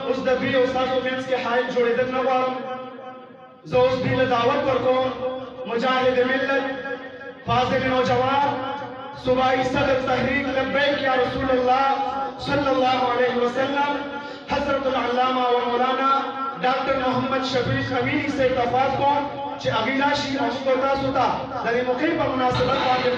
उस दबी उस्तादों में के हाइल जोड़े दिन नवारम जो उस भी दावत पर को मुजाहिद मिल्लत फाजिल नौजवान सुबाई सदर तहरीक लब्बैक या रसूलुल्लाह सल्लल्लाहु अलैहि वसल्लम हजरतुल अल्लामा व मौलाना डॉक्टर मोहम्मद शफीक अमीनी से तफात को चे अगिलाशी अमुकोता सुता दरी मुखी पर मुनासिबत वाक़िब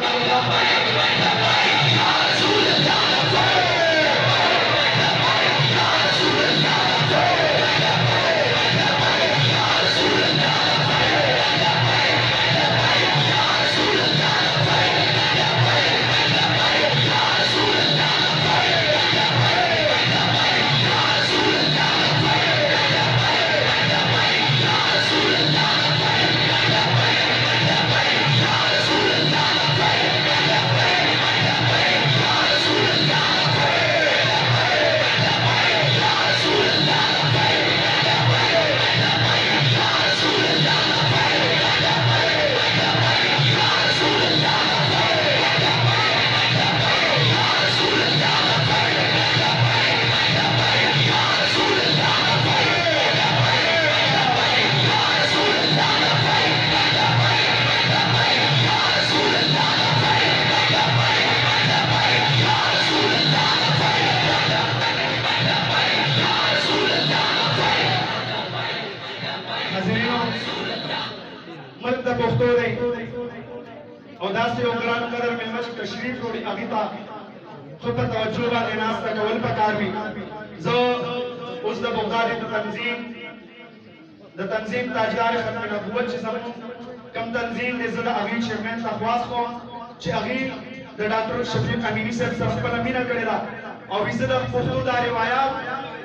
और दासी उग्रान कदर में मच तशरीफ रोड़ी अगिता खुद तवज्जो वाले नास तक वल पकार भी जो उस द बुखारी द तंजीम ताजदार खत्म नबूवत जिसम कम तंजीम ने ज़रा अगी चेयरमैन तखवास को चे अगी द डॉक्टर शफीक अमीनी से सरपल अमीना करेला और विज़द पुख्तुदा रिवायात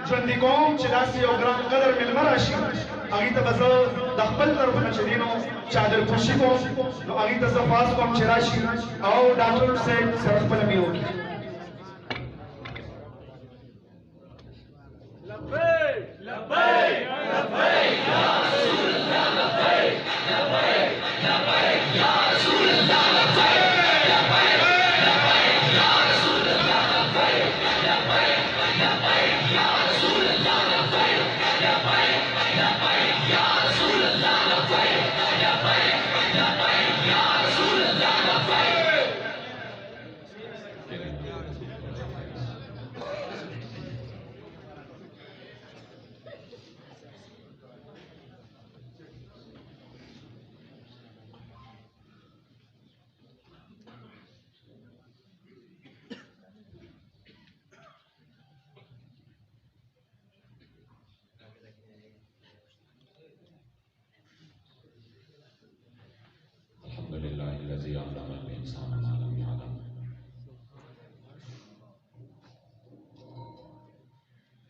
जंदिकों चिदासी उग्रान कदर में मराशी अगी तबज़ो दखल तरफ नचदीनो चादर खुशी को तो अगी तज़फ़ास को हम चिराशी और डॉक्टर से सरपल अमी होगी लब्बैक लब्बैक लब्बैक या रसूल अल्लाह लब्बैक लब्बैक लब्बैक या रसूल अल्लाह लब्बैक लब्बैक लब्बैक या रसूल अल्लाह लब्बैक लब्बैक लब्बैक या रसूल अल्लाह लब्बैक लब्बैक लब्बैक या रसूल अल्लाह लब्बैक लब्बैक लब्बैक या रसूल अल्लाह लब्बैक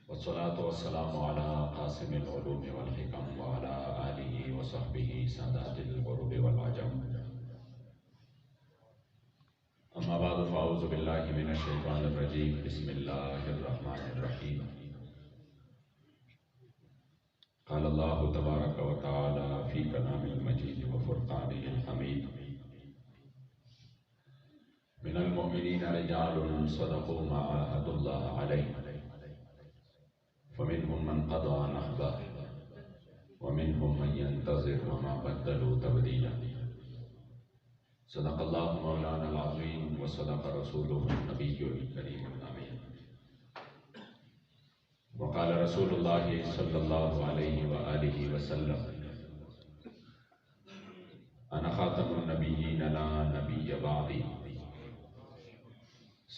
वस्सलातु वस्सलामु अला कासिमिल उलूम वल हिकम व अला आलिहि व सहबिहि सादातिल ग़ुरूब वल अजम। अम्मा बाद फ़अऊज़ु बिल्लाहि मिनश शैतानिर रजीम। बिस्मिल्लाहिर रहमानिर रहीम। क़ाल अल्लाहु तबारक व तआला फ़ी कलामिल मजीद व फ़ुरक़ानिल हमीद। मिनल मुमिनीना रिजालुन सदक़ू मा आहदुल्लाह अलैहि फ़मिनहुम मन क़ज़ा नहबह व मिनहुम मन यंतज़िर व मा बद्दलू तब्दीला। सदक़ल्लाहु मौलानल अज़ीम व सदक़ रसूलुहुन नबियुल करीमुल अमीन। व क़ाल रसूलुल्लाहि सल्लल्लाहु अलैहि व आलिहि व सल्लम अना ख़ातमुन नबिय्यीन ला नबिय्य बअदी।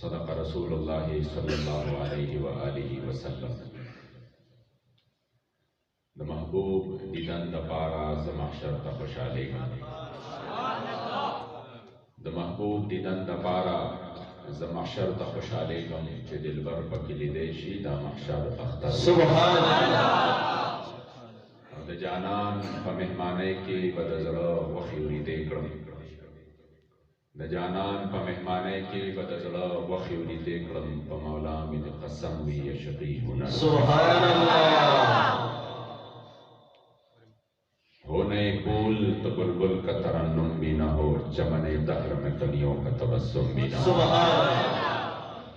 सदक़ रसूलुल्लाहि सल्लल्लाहु अलैहि व आलिहि व सल्लम। द महबूब दीदान द पारा ज़ महशर ता Khushale the Mehboob Didan the पारा ज़ महशर ता खुशाले गम चे दिलबर पकिली देशी दा महशर अख्तर सुभान अल्लाह। द जानान प मेहमाने के बदज़रा वखिउरी देकरम द जानान प मेहमाने के बदज़रा वखिउरी देकरम प मौला मिद कसम वी यशकी हुना सुभान अल्लाह। होने बोल तो बुलबुल का तरन्नुम भी ना हो, चमने दहर में कलियों का तबस्सुम भी ना हो।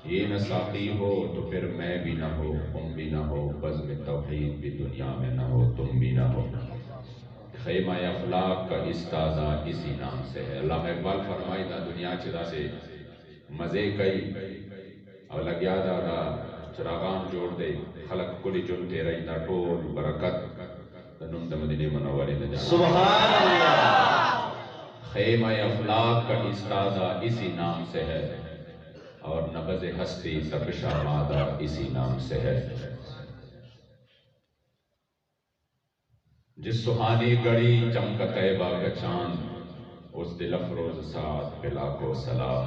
ये न साकी हो तो फिर मैं भी ना हो, तुम भी ना हो, बज़्म तौहीद भी दुनिया में ना हो, तुम भी ना हो। खैमा अखलाक का इस्तादा इसी नाम से है। अल्लाह इकबाल फरमाई था दुनिया चिरा से मज़े कई और लग्या दादा चरागान जोड़ दे खलक कुली जुन तेरा ही टोल बरकत नुम द मदीने मुनव्वरे न जाना। सुभान अल्लाह। खैमा अखलाक का इस्तादा इसी नाम से है और नबज़ हस्ती तकशा मादा इसी नाम से है। जिस सुहानी गड़ी चमका तैबा का चांद उस दिल अफरोज साथ पिला को सलाम।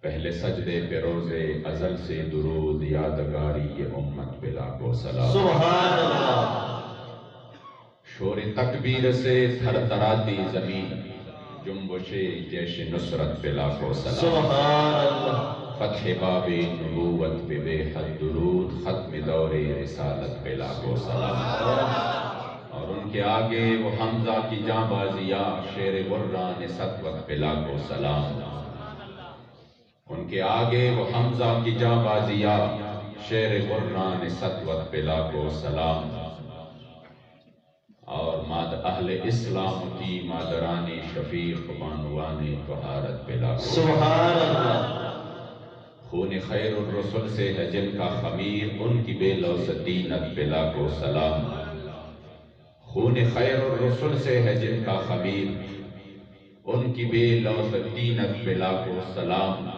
पहले सजदे पे रोजे अजल से दुरूद यादगारी ये उम्मत पिला को सलाम। सुभान अल्लाह। शोर तकबीर से थरथराती जमीन जुम्बशे जैश नुसरत पिला को सलाम। सुभान अल्लाह। फतह बाबे नबूवत पे बेहद दुरूद खत्म दौरे रिसालत पिला को सलाम। और उनके आगे वो हमजा की जांबाजिया शेर गुर्रान सतवत पिला को सलाम। उनके आगे वो हमजा की जांबाजिया शेर गुर्रान सतवत पिला को सलाम। और माद अहले इस्लाम की मादरानी शफीक बानुवाने तहारत पिला को सुभान अल्लाह। खून खैरुर रसूल से है जिनका खमीर उनकी बेलौसदीनत पिला को सलाम। खून खैरुर रसूल से है जिनका खमीर उनकी बेलौसदीनत पिला को सलाम।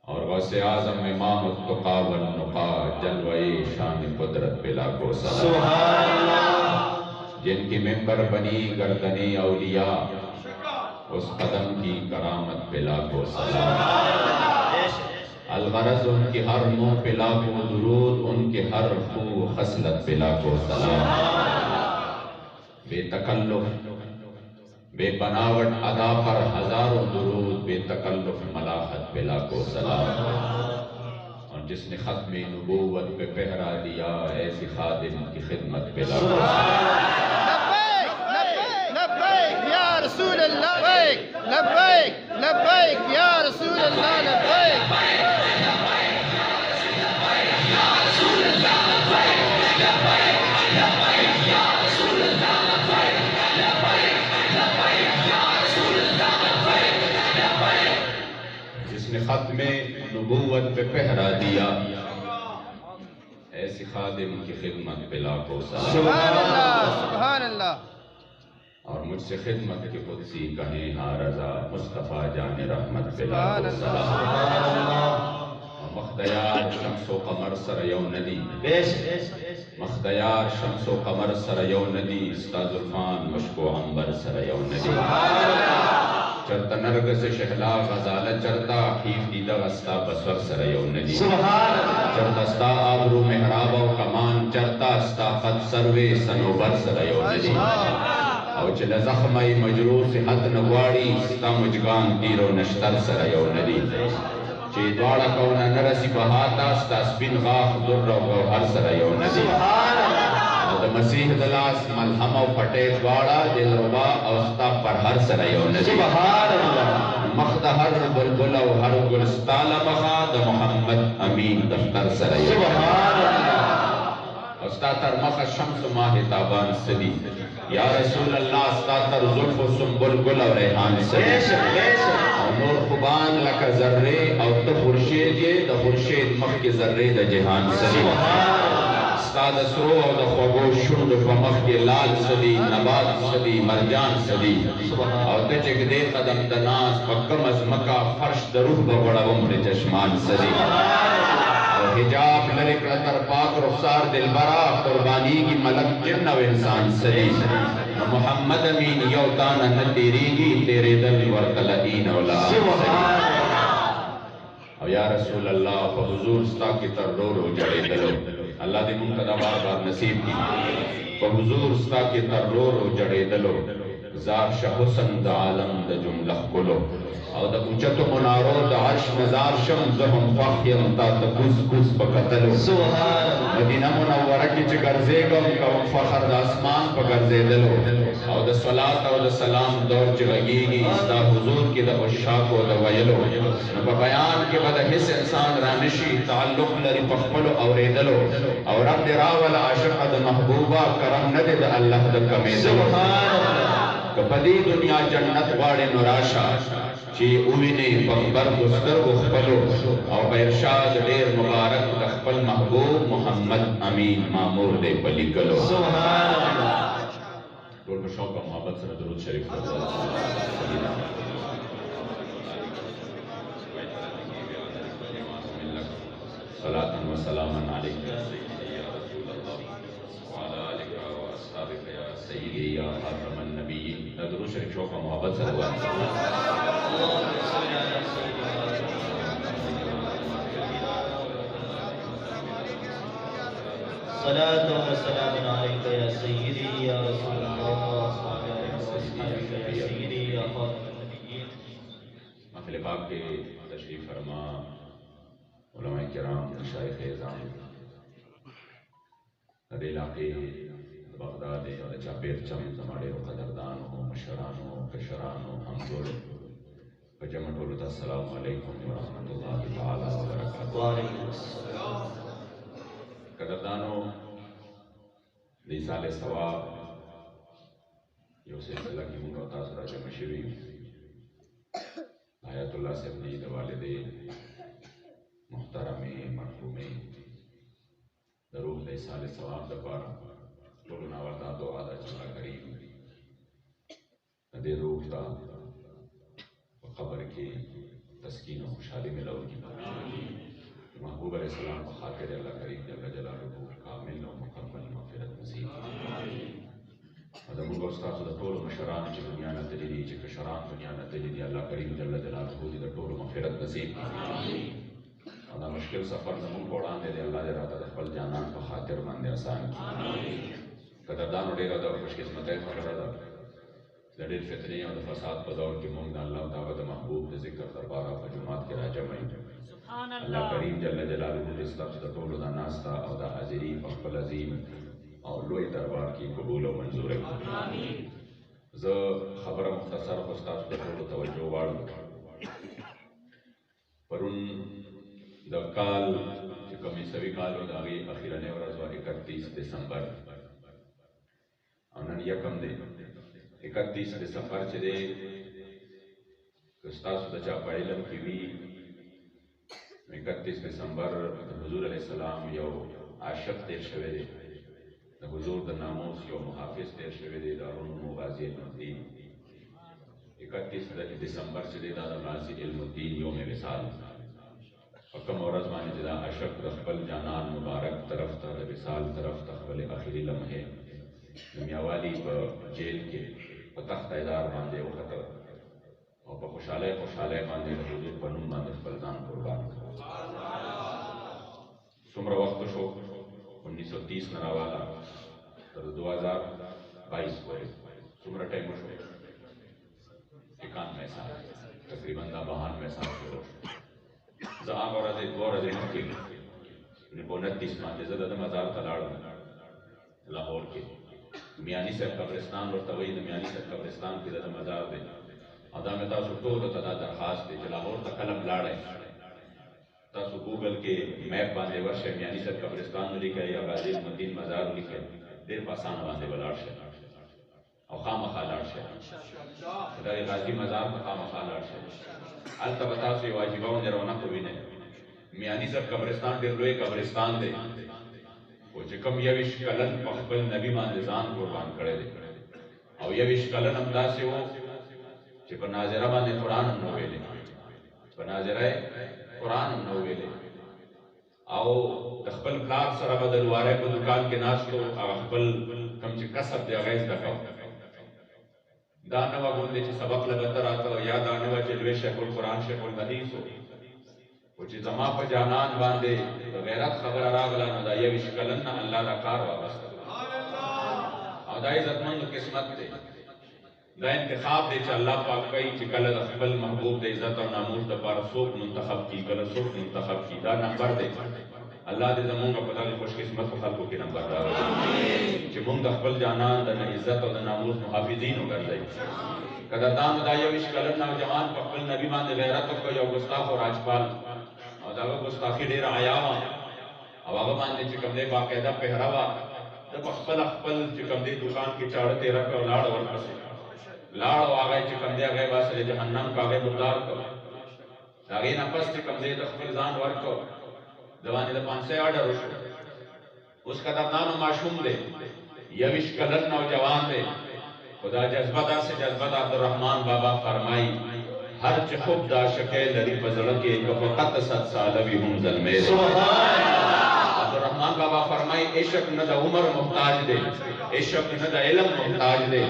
और गौसे आज़म इमाम तुक़ा वल नुक़ा जलवे शान कुदरत पिला को सलाम। सुभान अल्लाह। जिनकी मिंबर बनी गर्दने औलिया उस कदम की करामत पिला को सलाम। अलगरज उनकी हर मुँह पिला को दुरूद उनके हर खू खसलत पिला को सलाम। बेतकल्लुफ बेबनावट अदा पर हजारों दुरूद बेतकल्लुफ मलाहत पिला को सलाम। और जिसने खत्म नबूवत पे पहरा दिया ऐसी खादिम की खिदमत पिला को लब्बैक या रसूल अल्लाह, लब्बैक लब्बैक या रसूल अल्लाह, लब्बैक। जिसने खत्म नबूवत पे पहरा दिया ऐसी खादिम की खिदमत पिला को सलाम। सुभान अल्लाह, सुभान अल्लाह। और मुझसे खिदमत के कुदसी कहें हाँ रजा मुस्तफ़ा जाने रहमत पिला को सलाम। मख्दयार शम्सो कमर सरयो नदी मख्दयार शम्सो कमर सरयो नदी इस्ताजुल्फान मुश्को अंबर सरयो नदी। चरता नरग से शहला गजाला चरता खीफ दीदा गस्ता बसवर सरयो नदी। चरता स्ता आबरू मेहराब और कमान चरता स्ता खत सर्वे सनोबर सरयो नदी। और चल जख्मई मजरूह से हद नगवाड़ी स्ता मुजगान तीरो नश्तर सरयो नदी। चे द्वाड़ा कौना नरसी बहाता स्ता स्पिन गाख दुर्रो गौहर सरयो नदी। और मसीह दलास मलहम और फटे द्वाड़ा दिलरुबा औस्ता पर हर सरयो नदी। मख्दहर बुलबुल और हर गुलस्ताला बखाद मोहम्मद अमीन दफ्तर सरयो अस्तातर मख शम्स माह ताबान सदी या रसूल अल्लाह अस्तातर जुल्फ सुंबुल गुल और रेहान सदी। और नूर खुबान लका जर्रे और तो खुर्शीद ये द खुर्शीद मख के जर्रे द जहान सदी। अस्ताद सरो और द खगो शुंड फमख के लाल सदी नबात सदी मरजान सदी। और तजक दे कदम दनास पक्कम अज मका फर्श दरूह बबड़ा उम्र चश्मान सदी। हिजाब लरे कर पाक रुखसार दिलबरा कुर्बानी की मलक जिन्न इंसान सदी। मोहम्मद अमीन यौतान न तेरीगी तेरे दल वरतलईन औलाद। और या रसूल अल्लाह हुजूर स्ता की तर रो रो जड़े दलो अल्लाह दी मुंतदा बार बार नसीब की हुजूर स्ता की तर रो रो जड़े दलो जार शहुसन द आलम द जुमला कुलो और द उचत मुनारो द अर्श नजार शम जहम फाखियम ता तकुस कुस बकतलो सुभान मदीना मुनव्वरा की चगरजे गम का फखर द आसमान पर गरजे दलो और द सलात और द सलाम दौर जगीगी इसदा हुजूर की द उशाक और द वयलो न बयान के बाद हिस इंसान रानिशी ताल्लुक लरी पखपलो और एदलो और अब दिरावल आशिक द महबूबा करम न दे द अल्लाह द कमे सुभान कपदी दुनिया जन्नत वाड़े नुराशा ची उविने पंबर गुस्तर गुखपलो और बैरशाद डेर मुबारक तखपल महबूब मोहम्मद अमीन मामूर दे पली कलो सुभान अल्लाह टोल में शौक मोहब्बत से दुरूद शरीफ सलातन व सलामन अलैका या रसूल अल्लाह व अला आलिका व अस्हाबिका या सय्यदी या खातमन नबिय्यीन दुरूद शरीफ शौक मोहब्बत से दुआ सलातो व सलामुन अलैका या सय्यदी या रसूल अल्लाह व अस्हाबिका या सय्यदी या खातमन नबिय्यीन। महफिल पाक के तशरीफ फरमा उलमाए किराम मशाइख एज़ाम अदे इलाके बगदाद और चापेर चम हमारे कदरदान हो मशरान हो कशरान हो हमदुल जमटुल अस्सलामु अलैकुम व रहमतुल्लाहि तआला व बरकातहू। कदरदानो साल सवाब यो सिलसिला की मुंगा तासुरा जमा शुरू आयतुल्लाह से अपनी वालिदे मुहतरमे मरहूमे दरूह साल सवाब दबारा टोलो नावता तो आदा चला करीम नदे रूह ता खबर की तस्कीन और खुशहाली में लो की महबूब अलैहिस्सलाम को खातिर अल्लाह करीम जल्ल जलालुहु कामिल और मुकम्मल मग़फ़िरत नसीब अदब उस्ताद द टोल मशरान ची दुनिया न तजदी ची कशरान दुनिया न तजदी अल्लाह करीम जल्ल जलालुहु द टोल मग़फ़िरत नसीब और मुश्किल सफर न मुंह कोड़ान दे अल्लाह जरा तदखल जानान को खातिर मंद आसान कदरदान उड़ेगा दा खुशकिस्मत है खबर दा लड़े फितने और फसाद बदौर के मुंग अल्लाह दावत महबूब के जिक्र दरबार पर जुमात के राजा में अल्लाह करीम जल्ल जलालुहु इस लफ्ज़ द टोल दा नास्ता और दा हाजिरी अक़बल अज़ीम और लोई दरबार की कबूल और मंजूर है आमीन। ज खबर मुख्तसर उस्ताद को टोल तवज्जो वाल परुन द काल कमी सभी काल और आगे अखीरने और 31 दिसंबर अनन यकम दे 31 दिसंबर चले उस्ताद चा पाइलम की भी 31 दिसंबर हुजूर अलैहिस्सलाम यो आशिक देर शवेदे हुजूर द नामोस यो मुहाफिज देर शवेदे दारुल गाजी इल्मुद्दीन 31 दिसंबर चले दादा गाजी इल्मुद्दीन योम विसाल कम और माने जिला अशक रखबल जानान मुबारक तरफ तर विसाल तरफ तखबल आखिरी लम्हे दुनिया वाली जेल के तख्तादार बांधे वक्त और खुशाले खुशाले बांधे हुजूर बनून बांधे फलदान कुर्बान सुमर वक्त शो 1930 नरावाला तर 2022 को सुमर टाइम शो 91 साल तकरीबन 92 साल शो जहाँ और के 29 माने ज़्यादा मज़ार तलाड़ लाहौर के मियानी साहब कब्रिस्तान और तवई मियानी साहब कब्रिस्तान के ज़्यादा मज़ार दे अदा में तासु टोल तदा दरखास्त दे लाहौर तक कलम लाड़े तासु गूगल के मैप बांधे वर्ष मियानी साहब कब्रिस्तान लिखे या गाजी मदीन मज़ार लिखे देर पासान बांधे बलाड़ से और खाम खालाड़ से गाजी मज़ार में खाम खालाड़ से अल तबता से वाजिबाओं ने रौनक को भी नहीं मियानी साहब कब्रिस्तान दे लोए कब्रिस्तान दे वो जिकम यविश कलन पखबल नबी मानजान कुर्बान करे दे और यविश कलन अंदाज से वो कि बनाजरा बाने कुरान नोवेले बनाजरा कुरान नोवेले आओ तखबल प्लाट सरा बदल वारे को दुकान के नाश तो अखबल कम से कसब दे गैस दफा दानवा बोलने चे सबक लगतर आता या दानवा जलवे शेखुल कुरान शेखुल हदीस हो कुछ जमा पर जानान बांधे तो गैरत खबर आरागला नदा ये विशकलन अल्लाह दा कार वाबस्ता सुभान अल्लाह अदाई जतमन किस्मत दे دا انتخاب دے چې الله پاک کوي چې کله د خپل محبوب د عزت او ناموس لپاره څوک منتخب کی کله څوک منتخب کی دا نمبر دی الله دې زمونږ په دغه خوش قسمت خلکو کې نمبر راوړي چې موږ د خپل جانان د عزت او د ناموس محافظین وګرځي قدردان دا یو کلن نوجوان په خپل نبی باندې غیرت وکړ یو ګستاخ او راجپال او دا ګستاخی ډیر عیا او هغه باندې چې کوم دی باقاعده پهراوا د خپل چې کوم دی دکان کې چاړه تیرا کړ لاړ ورپسې لاړ او هغه چې کوم دی هغه واسه جهنم کاغه مردار کړ هغه نه پس چې کوم دی د خپل ځان ورکړ دوانې د 500 آرډر وشو اوس قدردان معصوم دی یوش کلن نوجوان دی خدا جذبہ دا سے جذبہ دا عبدالرحمن بابا فرمائی ہر چی خوب دا شکے لری پزڑک ایک فقط 7 سال بھی ہم ظلمے دے عبدالرحمن بابا فرمائی عشق نہ دا عمر محتاج دے عشق نہ دا علم محتاج دے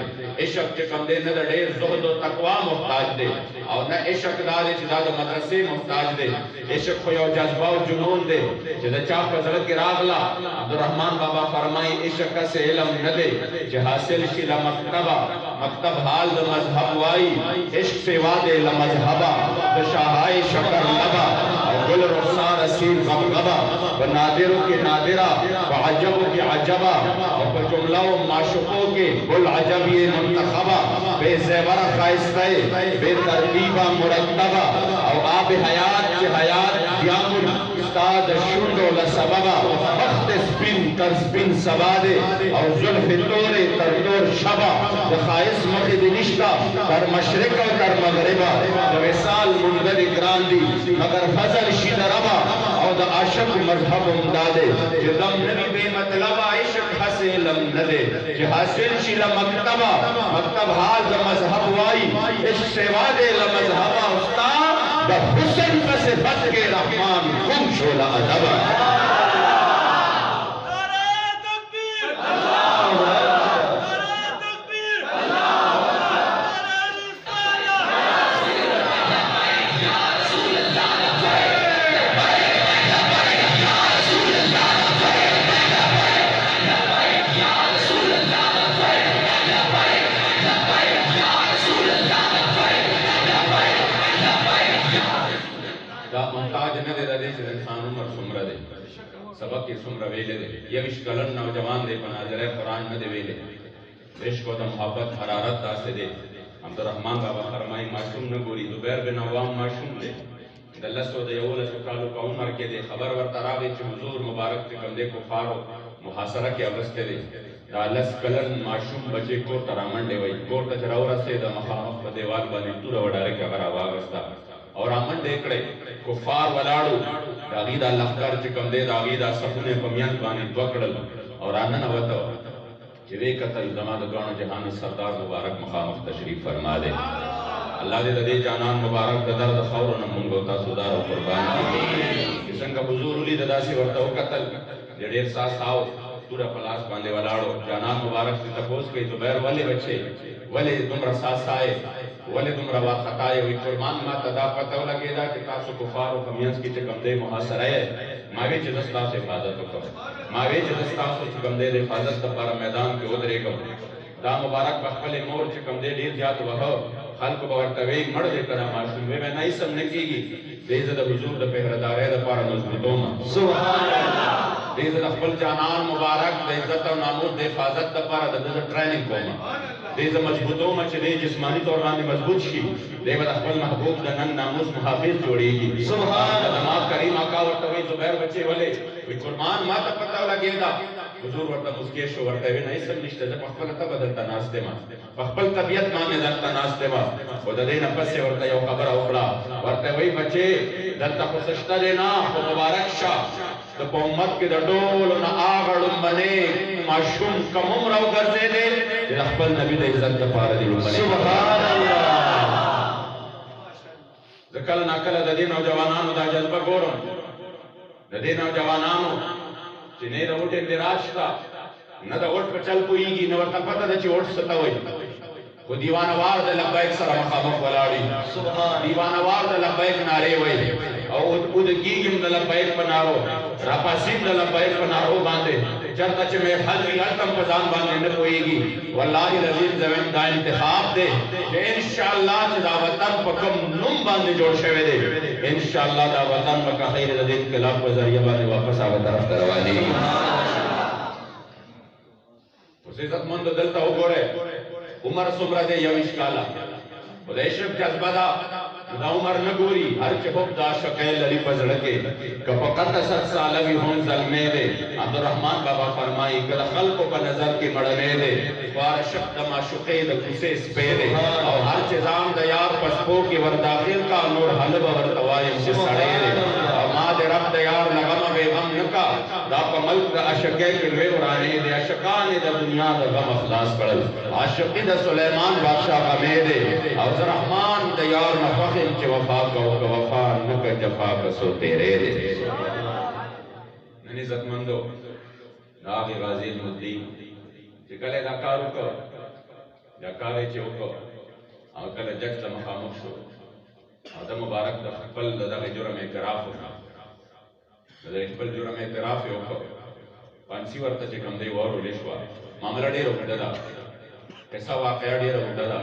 عشق چکم دے نہ دا دیر زہد و تقوی محتاج دے اور نہ عشق دا دے چی دا دا مدرسے محتاج دے عشق خویو جذبہ و جنون دے چی دا چاپ پزڑک راغلا عبدالرحمن بابا فرمائی عشق سے علم نہ دے چی حاصل شیلا مکتبہ مکتب حال دا مذہب وائی عشق سے وادے لمذہبہ دا شاہائی شکر لبا اور گل رخصار اسیر غمغبہ و نادروں کے نادرہ و عجبوں کے عجبہ اور جملہ و معشقوں کے گل عجبی منتخبہ بے زیورہ خائستہ بے ترتیبہ مرتبہ اور آب حیات کے حیات دیامن استاد شندو لسببہ وقت سپن تر سپن سبادے اور ظلف طور تردور شبہ خائص مخد نشتہ تر مشرق و تر مغربہ ویسال مندر اگراندی مگر فضل شید ربا اور دا عاشق مذہب امدادے جدم نبی بے مطلبہ عشق حسے لم ندے جی حاصل شیلا مکتبہ مکتب حال دا مذہب وائی عشق سوادے لمذہبہ استاد دا حسن فصفت کے رحمان کم شولا ادبہ سبق کی سمرہ ویلے دے یوش کلن نوجوان دے پناظر قرآن نہ دے ویلے عشق و دا محبت حرارت دا سے دے عبدالرحمن بابا فرمائی معصوم نہ گوری زبیر بن عوام معصوم دے دلسو دے اولس و کالو کا عمر کے دے خبر ورطراغی چھ حضور مبارک چکم دے کفارو محاصرہ کے عوستے دے دا لس کلن معصوم بچے کور ترامن دے وئی کور تجراؤ رسے دا مخامخ دیوال بانی تورا وڈارے کے غرا واغستا اور آمن دیکھڑے کفار ولاڑو داغی دا لخکر چکم دے داغی دا سخنے پمیان بانی دوکڑل اور آنن وطو چوے قتل زمان دوانو جہان سردار مبارک مخامخ تشریف فرما دے اللہ دے دے جانان مبارک دا درد خور نمونگو تا سدار و قربان کی کسن کا حضور علی دا سی ورطو قتل جڑیر ساس آو تورا پلاس باندے ولاڑو جانان مبارک سے تپوس گئی زبیر والے بچے والے تم رساس آئے ولی تم روا خطائے ہوئی قربان ما تدا پتہ لگے دا کہ تاسو کفار و خمیانس کی چکم دے محاصرہ ہے ماوی چیزستا سے حفاظت کو ماوی چیزستا سے چکم دے حفاظت پارا میدان کے ادرے گا دا مبارک بخفل مور چکم دے دیر جات وہو خلق بورتوی مڑ دے کرا معصوم میں نہیں سمنے کی گی دیزد حضور دا پہردار ہے دا پارا مضبوطوں میں سبحان اللہ دیزد اخبر جانان مبارک دا عزت و نامور دا حفاظت دا پارا دا ٹریننگ کو میں دیزا مضبوطوں میں چلے جسمانی طور باندې مضبوط شي دیو خپل محبوب د نن ناموس محافظ جوړیږي سبحان الله دماغ کریم آقا ورته وی زبیر بچے ولې وی قربان ما ته پتہ لګیدا حضور ورته مسکے شو ورته وی نه سم نشته د خپل ته بدلتا ناشته ما خپل طبیعت باندې درته ناشته ما او د دې نه پسې ورته یو خبر اوکړه ورته وی بچے دلته خو سشته دینا خو مبارک شه د امت کې د ډول نه اغړم باندې معصوم کوم راو ګرځې دې د خپل نبی د عزت لپاره دی سبحان الله ذکر ناکله د دې نوجوانانو د جذبه ګورم د دې نوجوانانو چې نه د وټه نراشتا نه د وټ په چل پويږي نو ورته پته ده چې وټ څه وایي خو دیوانوار د لبیک سره مخامخ ولاړی سبحان دیوانوار د لبیک ناره وایي او د کیګم د لبیک بناو रापासीम द लंबाई पनारो बांधे चरता च में हल अलतम पजान बांधे न कोईगी वल्लाहि अजीज जवन दा इंतखाब दे इंशाअल्लाह च दा वतन पकम नुम बांधे जोड़ शवे दे इंशाअल्लाह दा वतन मका खैर द इनकलाब को जरिया बांधे वापस आवे तरफ करवानी उस इज्जतमंद दलता हो गोरे उमर सुमरा दे यविश काला उदेशब जज्बदा दा उमर नगोरी हर चबब दा शकेल अली पजड़के कपकत 7 साल भी हों जलमे दे अब्दुर्रहमान बाबा फरमाई कद खल्क को नजर के मड़ने दे वार शब्द माशुके द कुसे स्पे दे और हर चिजाम द यार पसपो के वर दाखिल का नूर हलब वर तवायम से सड़े दे और मां दे रब द यार लगम वे गम नका दा कमल द अशके के वे वराने दे अशकान द दुनिया द गम अखलास पड़ल आशिकी द सुलेमान बादशाह का मेदे और रहमान द यार नफख च वफा का वफा न क जफा का सो तेरे दे ननी इज्जतमंदो नागे गाजी मुद्दीन जिकले दा कारू को या कारे च को और कल जज द मखामुख शो आदम मुबारक द खपल द जुर्म इतराफ द खपल जुर्म इतराफ यो को पांसी वर्त च कम दे और लेशवा मामला डेरो गडदा कैसा वाकया डेरो गडदा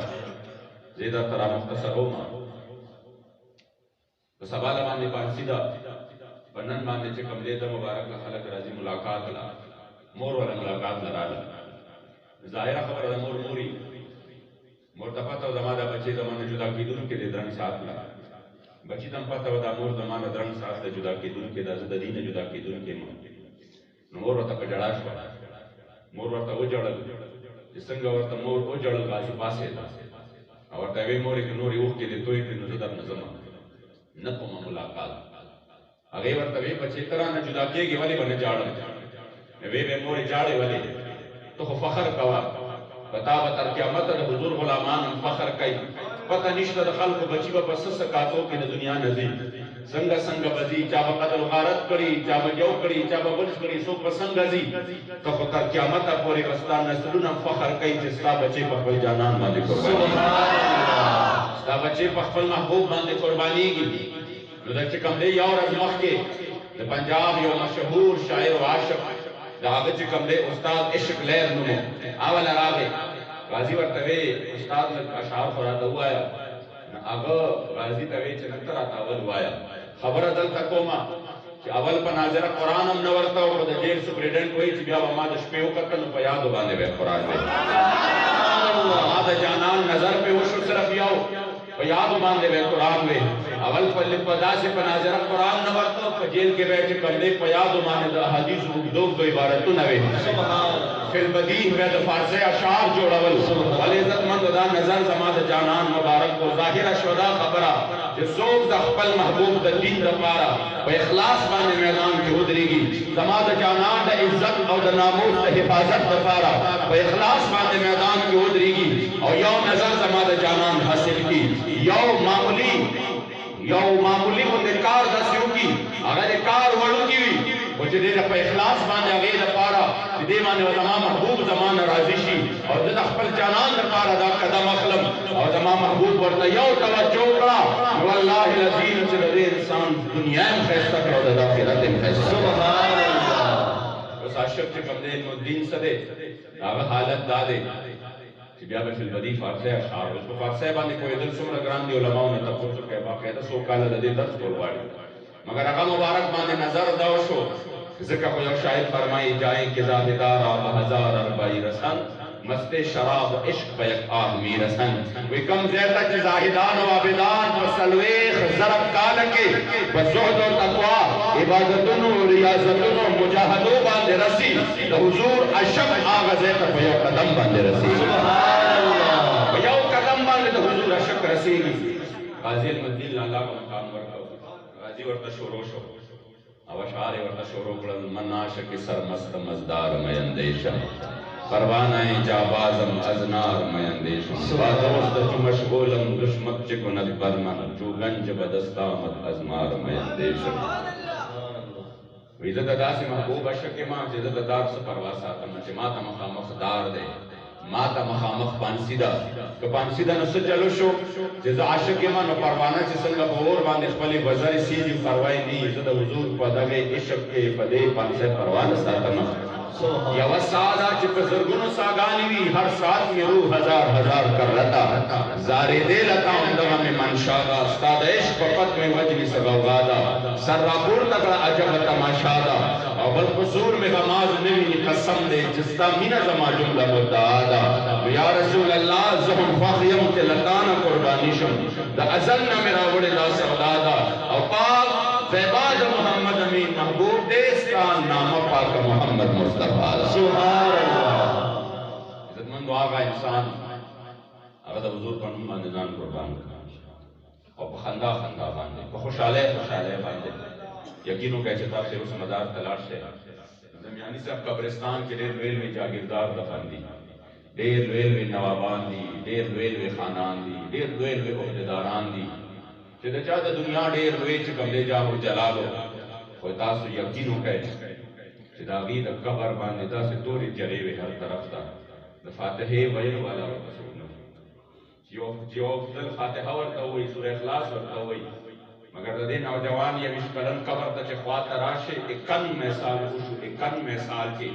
जेदा तरा मुख्तसर हो मा तो सवाल माने पांसीदा बनन माने च कम दे द मुबारक द खलक राजी मुलाकात ला मोर वाला मुलाकात ला जाहिरा खबर द मोर मोरी मोर तपता जमादा बच्चे जमाने जुदा की दुन के दरन साथ ला बच्ची दम पता दा मोर जमाना दरन साथ द जुदा की दुन के द दीन जुदा की दुन के मोर वत पे जड़ा शो मोर वत ओ जड़ल जिसंग वत मोर ओ जड़ल गाजी पासे और तवे मोर के नूरी उठ के दे तोय के नजर न जमा न को मुलाकात अगे वत वे बच्चे तरह न जुदा के वाली बने जाड़ वे मोर जाड़े वाले तो फखर कवा बता बतर क़यामत द हुजूर गुलामान फखर कई पता निश्ता द खल्क बची बस सकातो के दुनिया नजी संग संग बजी चाब कतल गारत करी चाब जो करी चाब बुल्स करी सो पसंग जी तो पता क़यामत पूरे वस्ता नस्लुन फखर कई जिसका बच्चे पखल जानन मालिक कुर्बानी सुभान अल्लाह ता बच्चे पखल महबूब माने कुर्बानी की लदच कम दे और मख के पंजाब यो मशहूर शायर व आशिक दागच कम दे उस्ताद इश्क लहर नुमो आवल रागे गाजी वर्तवे उस्ताद ने अशार फराता हुआ है अगर गाजी तवे चनतर आता अवल हुआ है खबर दल तकोमा कि अवल पर नाजर कुरान हम नवरता हो द जेल सुप्रीडेंट कोई चिबिया वमा द स्पेओ कतन पे याद बांधे वे कुरान में सुभान अल्लाह जानान नजर पे वो सिर्फ याओ पे याद बांधे वे कुरान में अवल पर लिपदा से पर नाजर कुरान नवरता पे जेल के बैठे कंधे पे याद माने द हदीस दो दो इबारत नवे सुभान फिल बदीह व द फारसे अशार जोड़वल वल इज्जतमंद दा नजर जमात जानान मुबारक को जाहिर शुदा खबरा जे सोग the खपल Mehboob the Deen the पारा पे इखलास माने मैदान के उतरेगी जमात जानान द इज्जत और द नामूस द हिफाजत द पारा पे इखलास माने मैदान के उतरेगी और यो नजर जमात जानान हासिल की यो मामूली को निकार दस्यू की अगर कार वड़ू की हुई वो जे दे पे इखलास माने अगे द पारा दे माने वमा महबूब जमान राजिशी और द खपल जानान द पारा दा कदम अखलम और जमा महबूब वर्त यो तवज्जो करा वल्लाहि अजीम से दे इंसान दुनिया में फैसला करो द आखिरत में फैसला सुभान अल्लाह उस आशिक के बंदे मुद्दीन सदे आवे हालत दादे बिया बिल बदी फारसे अशार उसको फारसे बांधे कोई दिल सुमर ग्रांदी उलमाओं ने तफसीर के बाकायदा सो काल दे दर्स बोलवाड़ी मगर अगर मुबारक माने नजर दावशो जिक्र कोई शायद फरमाई जाए कि जाहिदार आप हजार अरबाई रसन मस्ते शराब इश्क बैक आदमी रसन वे कम ज़्यादा के जाहिदान व आबिदान फसलवेख ज़रब काल के बज़ुहद और तक़वा इबादतुन और रियाज़तुन और मुजाहदो बांधे रसी हुजूर अशब आगज़े तक भयो कदम बांधे रसी सुभान अल्लाह भयो कदम बांधे तो हुजूर अशब रसी गाज़ी अल-मदीन अल्लाह का मकाम वर्ता गाज़ी वर्ता शोरोशो अवशार वर्ता शोरो कुल मन्नाश के सरमस्त मजदार मयंदेशा परवानाए जाबाज़म अज़नार मयंदेशा बादोस्त चु मशगूलम दुश्मत चिकुनत बरमन चु गंज बदस्तामत अज़मार मयंदेशा इज़्ज़त अदा से महबूब अशक मां इज़्ज़त अदा से परवासा तम जमात मखा मुखदार दे माता मखामख पानसीदा तो पानसीदा न चलो शो जे आशिक मा न परवाना से संग और बांधे खपली वजर सी जी परवाई नी इज्जत हुजूर पदा के इश्क के पदे पानसे परवाना सातम या वसादा चिप जरगुन सागानी वी हर साथ में रूह हजार हजार कर लता जारे दे लता अंदवा में मनशादा उस्ताद इश्क पत में वजनी सगवादा सर्रापुर तक अजब तमाशादा और बल कसूर में गमाज नवी कसम दे जिस्ता मीना जमा जुमला मुदादा या रसूल अल्लाह ज़हम फ़ाखियम के लताना कुर्बानी शम द अज़ल न मेरा वड़े दा सौदादा और पाक ज़ैबाद मोहम्मद अमीन महबूब देस्ता नाम पाक मोहम्मद मुस्तफ़ा सुभान अल्लाह इज्जतमंद दुआ का इंसान अगर हुजूर का नाम निजान कुर्बान और खंदा खंदा बांधे खुशहाले खुशहाले बांधे यकीनों के चिताब से उस मदार तलाश से दरमियानी साहब कब्रिस्तान के डेर वेल में जागीरदार दफन दी डेर वेल में नवाबान दी डेर वेल में खानान दी डेर वेल में ओहदेदारान दी चिदा दुनिया डेर वेच कमले जाओ जलालो कोई तासु यकीनों के चिदागी द कबर बांधता से तोरी जरे वे हर तरफ था द फातिहे वयल वाला जो अफजल फातिहा वरता हुई सूरह इखलास वरता हुई मगर दे नौजवान ये विश्कलन कबर तक ख्वात राशे एकन में साल उशु एकन में साल के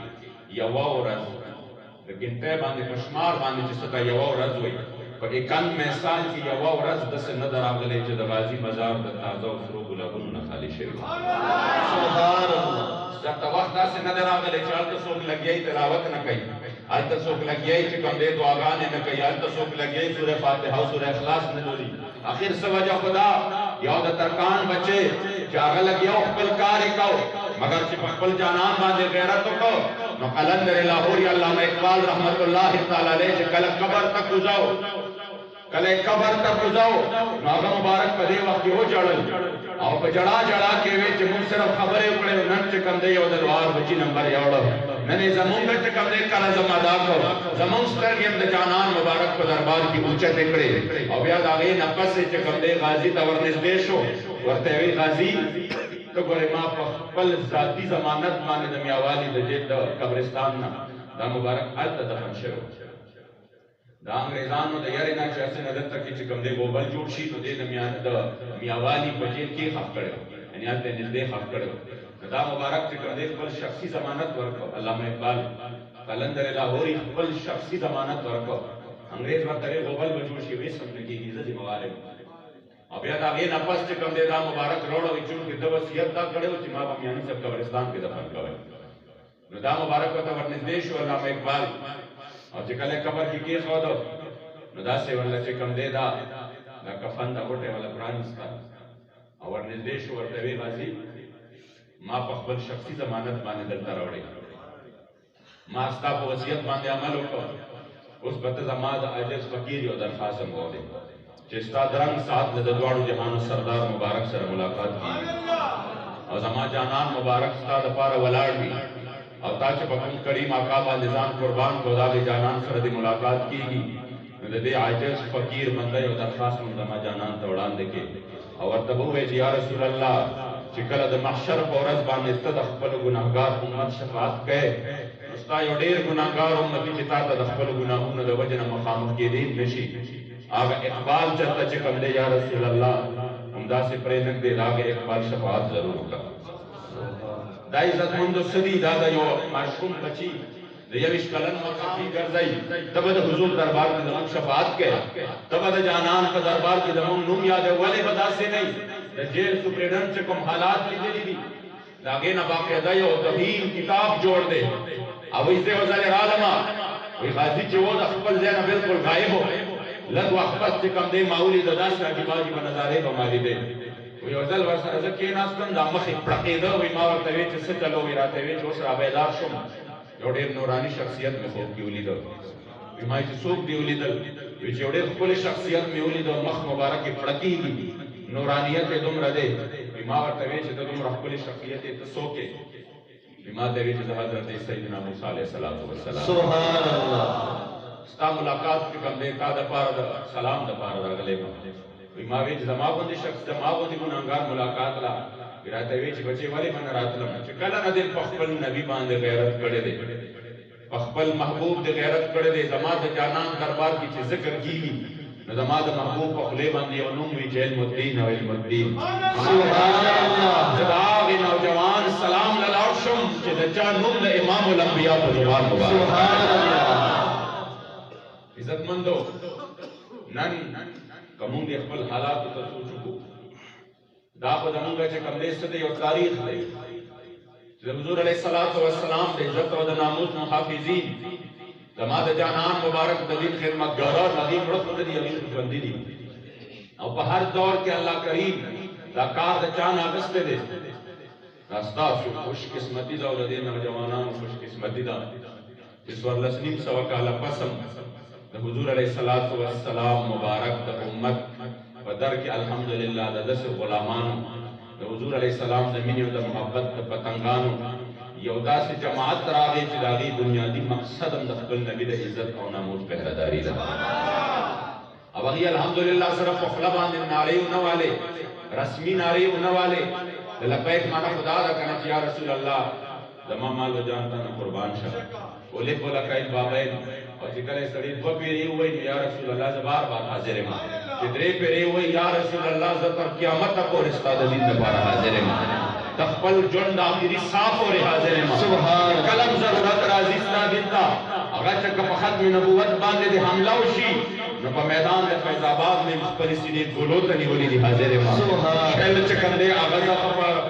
यवा रज लेकिन तय बांधे कश्मार बांधे जिसका यवा रज हुई पर एकन में साल की यवा रज दस नदर आगले च दगाजी मजार द ताजा उसरो गुलाबुन न खाली शेर सुभान अल्लाह जब तवख्ता से नदर आगले चल तो सोक लग गई तिलावत न कई अल तो सोक लग गई कि कम दे दुआगान न कई अल तो सोक लग गई सूरह फातिहा सूरह इखलास न बोली आखिर से वजह खुदा याद तरकान बचे जाग लग गया खपल कार को मगर कि खपल जानान बांधे गैरत को न कलंदर लाहौरी अल्लामा इकबाल रहमतुल्लाह तआला अलैहि कल कबर तक जाओ कल कबर तक जाओ नागा मुबारक पदे वक्त हो जड़ल और जड़ा जड़ा के विच मुन सिर्फ खबरें उकड़े नन च कंदे यो दरबार बची नंबर यावड़ो नने जमुन च कंदे कल जमादा को जमुन स्तर के जानान मुबारक को दरबार की ऊंचे निकड़े और याद आगे नफस च कंदे गाजी तवर निर्देशो वरते गाजी तो गोरे मां पल जाती जमानत माने दमिया वाली दजेद कब्रिस्तान ना दा मुबारक अल दफन शरो दा अंग्रेजानो द यारे ना चैसे नदर तक की कम दे गोबल जोड़शी तो दे दमिया द मियावाली बजेल के खफ करे यानी आते निर्दे खफ करे दा मुबारक च कम दे पल शख्सी जमानत वर्को अल्लामा इकबाल कलंदर लाहौरी पल शख्सी जमानत वर्को अंग्रेज व करे गोबल बजोड़शी वे समझ की इज्जत मवारे अब याद आगे नफस च कम दे दा मुबारक रोड विचुन की दवसियत दा करे उ मां यानी सब कब्रिस्तान के दफन करे न दा मुबारक को तवर निर्देश अल्लामा इकबाल और जिकले कबर की केस हो दो नदा से वल्ला चे कम दे दा दा कफन दा कोटे वाला कुरान इसका और निर्देश वर्ते वे गाजी मां पखबल शख्सी जमानत माने दलता रोड़े मां अस्ता वसियत माने अमल को उस बत जमाद अजस फकीर और दरखास्त हो दे जिसता दरंग साथ ने ददवाड़ू जहान सरदार मुबारक से मुलाकात की और जमा जानान मुबारक सा दपार वलाड़ भी और ताच पकम करीम आकाबा निजाम कुर्बान को दावे जानान सरदी मुलाकात की दे आजस फकीर मंदे और दरखास्त मुंदमा जानान तोड़ान देके और तबु वे या रसूल अल्लाह चिकल द महशर फौरज बान इस्तद खपल गुनाहगार उम्मत शफाअत के उस्ता योडेर गुनाहगार उम्मत चिता त खपल गुनाहून द वजन मकाम के दिन नशी आगे इकबाल चलता चिकल दे या रसूल अल्लाह उमदा से प्रेरक दे लागे इकबाल शफाअत जरूर कर दाई इज्जतमंद सदी दादा यो मासूम बची यविश कलन मकामी कर जाई तब द हुजूर दरबार में दम शफाअत के तब द जानान का दरबार के दम नुम याद वाले बदा से नहीं द जेल सुप्रीडेंट से कम हालात लिखे दी लागे ना बाकायदा यो तहीन किताब जोड़ दे अब इसे वजल आलमा वे गाजी जो द खपल जेना बिल्कुल गायब हो लग वापस से कम दे माउली ददा से अजीबाजी बनजारे बमाली दे वजल वर्ष के नास्तन दा मख प्रकीदा वे मावर तवे से चलो विराते वे जो सराबेदार शुम जोड़े नूरानी शख्सियत में खूब की उलीद विमाई से सूख दी उलीद वे जोड़े खुले शख्सियत में उलीद मख मुबारक की फड़की की नूरानियत के तुम रदे विमावर तवे से तुम रखुले शख्सियत तो सोके विमा तवे से हजरत सैयदना मूसा अलैहि सलातो व सलाम सुभान अल्लाह sta मुलाकात के कम दे का द पार सलाम द पार अगले विमावे जमाबंदी शख्स जमाबंदी गुनाहगार मुलाकात ला विराते वेच बचे वाले मन रातलम कला न दिन पखबल नबी बांध गैरत कड़े दे पखपल महबूब दे गैरत करे दे जमात जानान दरबार की चे जिक्र की जमात महबूब पखले बंदी अनुम वी जेल मुद्दीन व इल्मुद्दीन सुभान अल्लाह जदाग नौजवान सलाम ललाशम चे दजानुम द इमाम उल अंबिया पर जुबान मुबारक सुभान अल्लाह इज्जतमंदो नन कमुंग खपल हालात तो सोचो दा पदमुंगा चे कम देश से और तारीख दे हुजूर अलैहिस्सलातु वस्सलाम दे इज्जत व नामूस मुहाफिजीन जमात जानान मुबारक नदीन खिदमतगार नदीन रसूल दी अमीन बंदी दी और पर हर दौर के अल्लाह करीम दा कार द चान अगस्ते दे रास्ता सु खुश किस्मती दा औलादे नौजवानान खुश किस्मती दा इस वर लसनीम सवकाल पसम द हुजूर अलैहिस्सलातु वस्सलाम मुबारक द उम्मत बदर के अल्हम्दुलिल्लाह द दस गुलामान हुजूर अलैहिस्सलाम ज़मीन व मोहब्बत पतंगानो यौदा से जमात रागे चिदागी बुनियादी मकसद दखल नबी दे इज्जत और नामूस पहरादारी दा अब अही अल्हम्दुलिल्लाह सिर्फ फखला बांधे नारे उन वाले रस्मी नारे उन वाले लबैक माना खुदा दा कना या रसूल अल्लाह दमा माल जानता न कुर्बान शाह बोले बोला कई बाबैन और जिकले सड़ी दो पेरे हुए या रसूल अल्लाह से बार-बार हाजिर है जितरे पेरे हुए या रसूल अल्लाह ज़तर क़यामत तक और इस्ताद दिन दोबारा हाजिर है तखपल जुंड आखिरी साफ और हाजिर है सुभान कलम जरूरत राजिस्ता दिता अगर चक फखत में नबूवत बांधे दे हमला उशी न प मैदान दे फैजाबाद में परिस्थिति गोलो तनी बोली दी हाजिर है सुभान खेल चकंदे आगाजा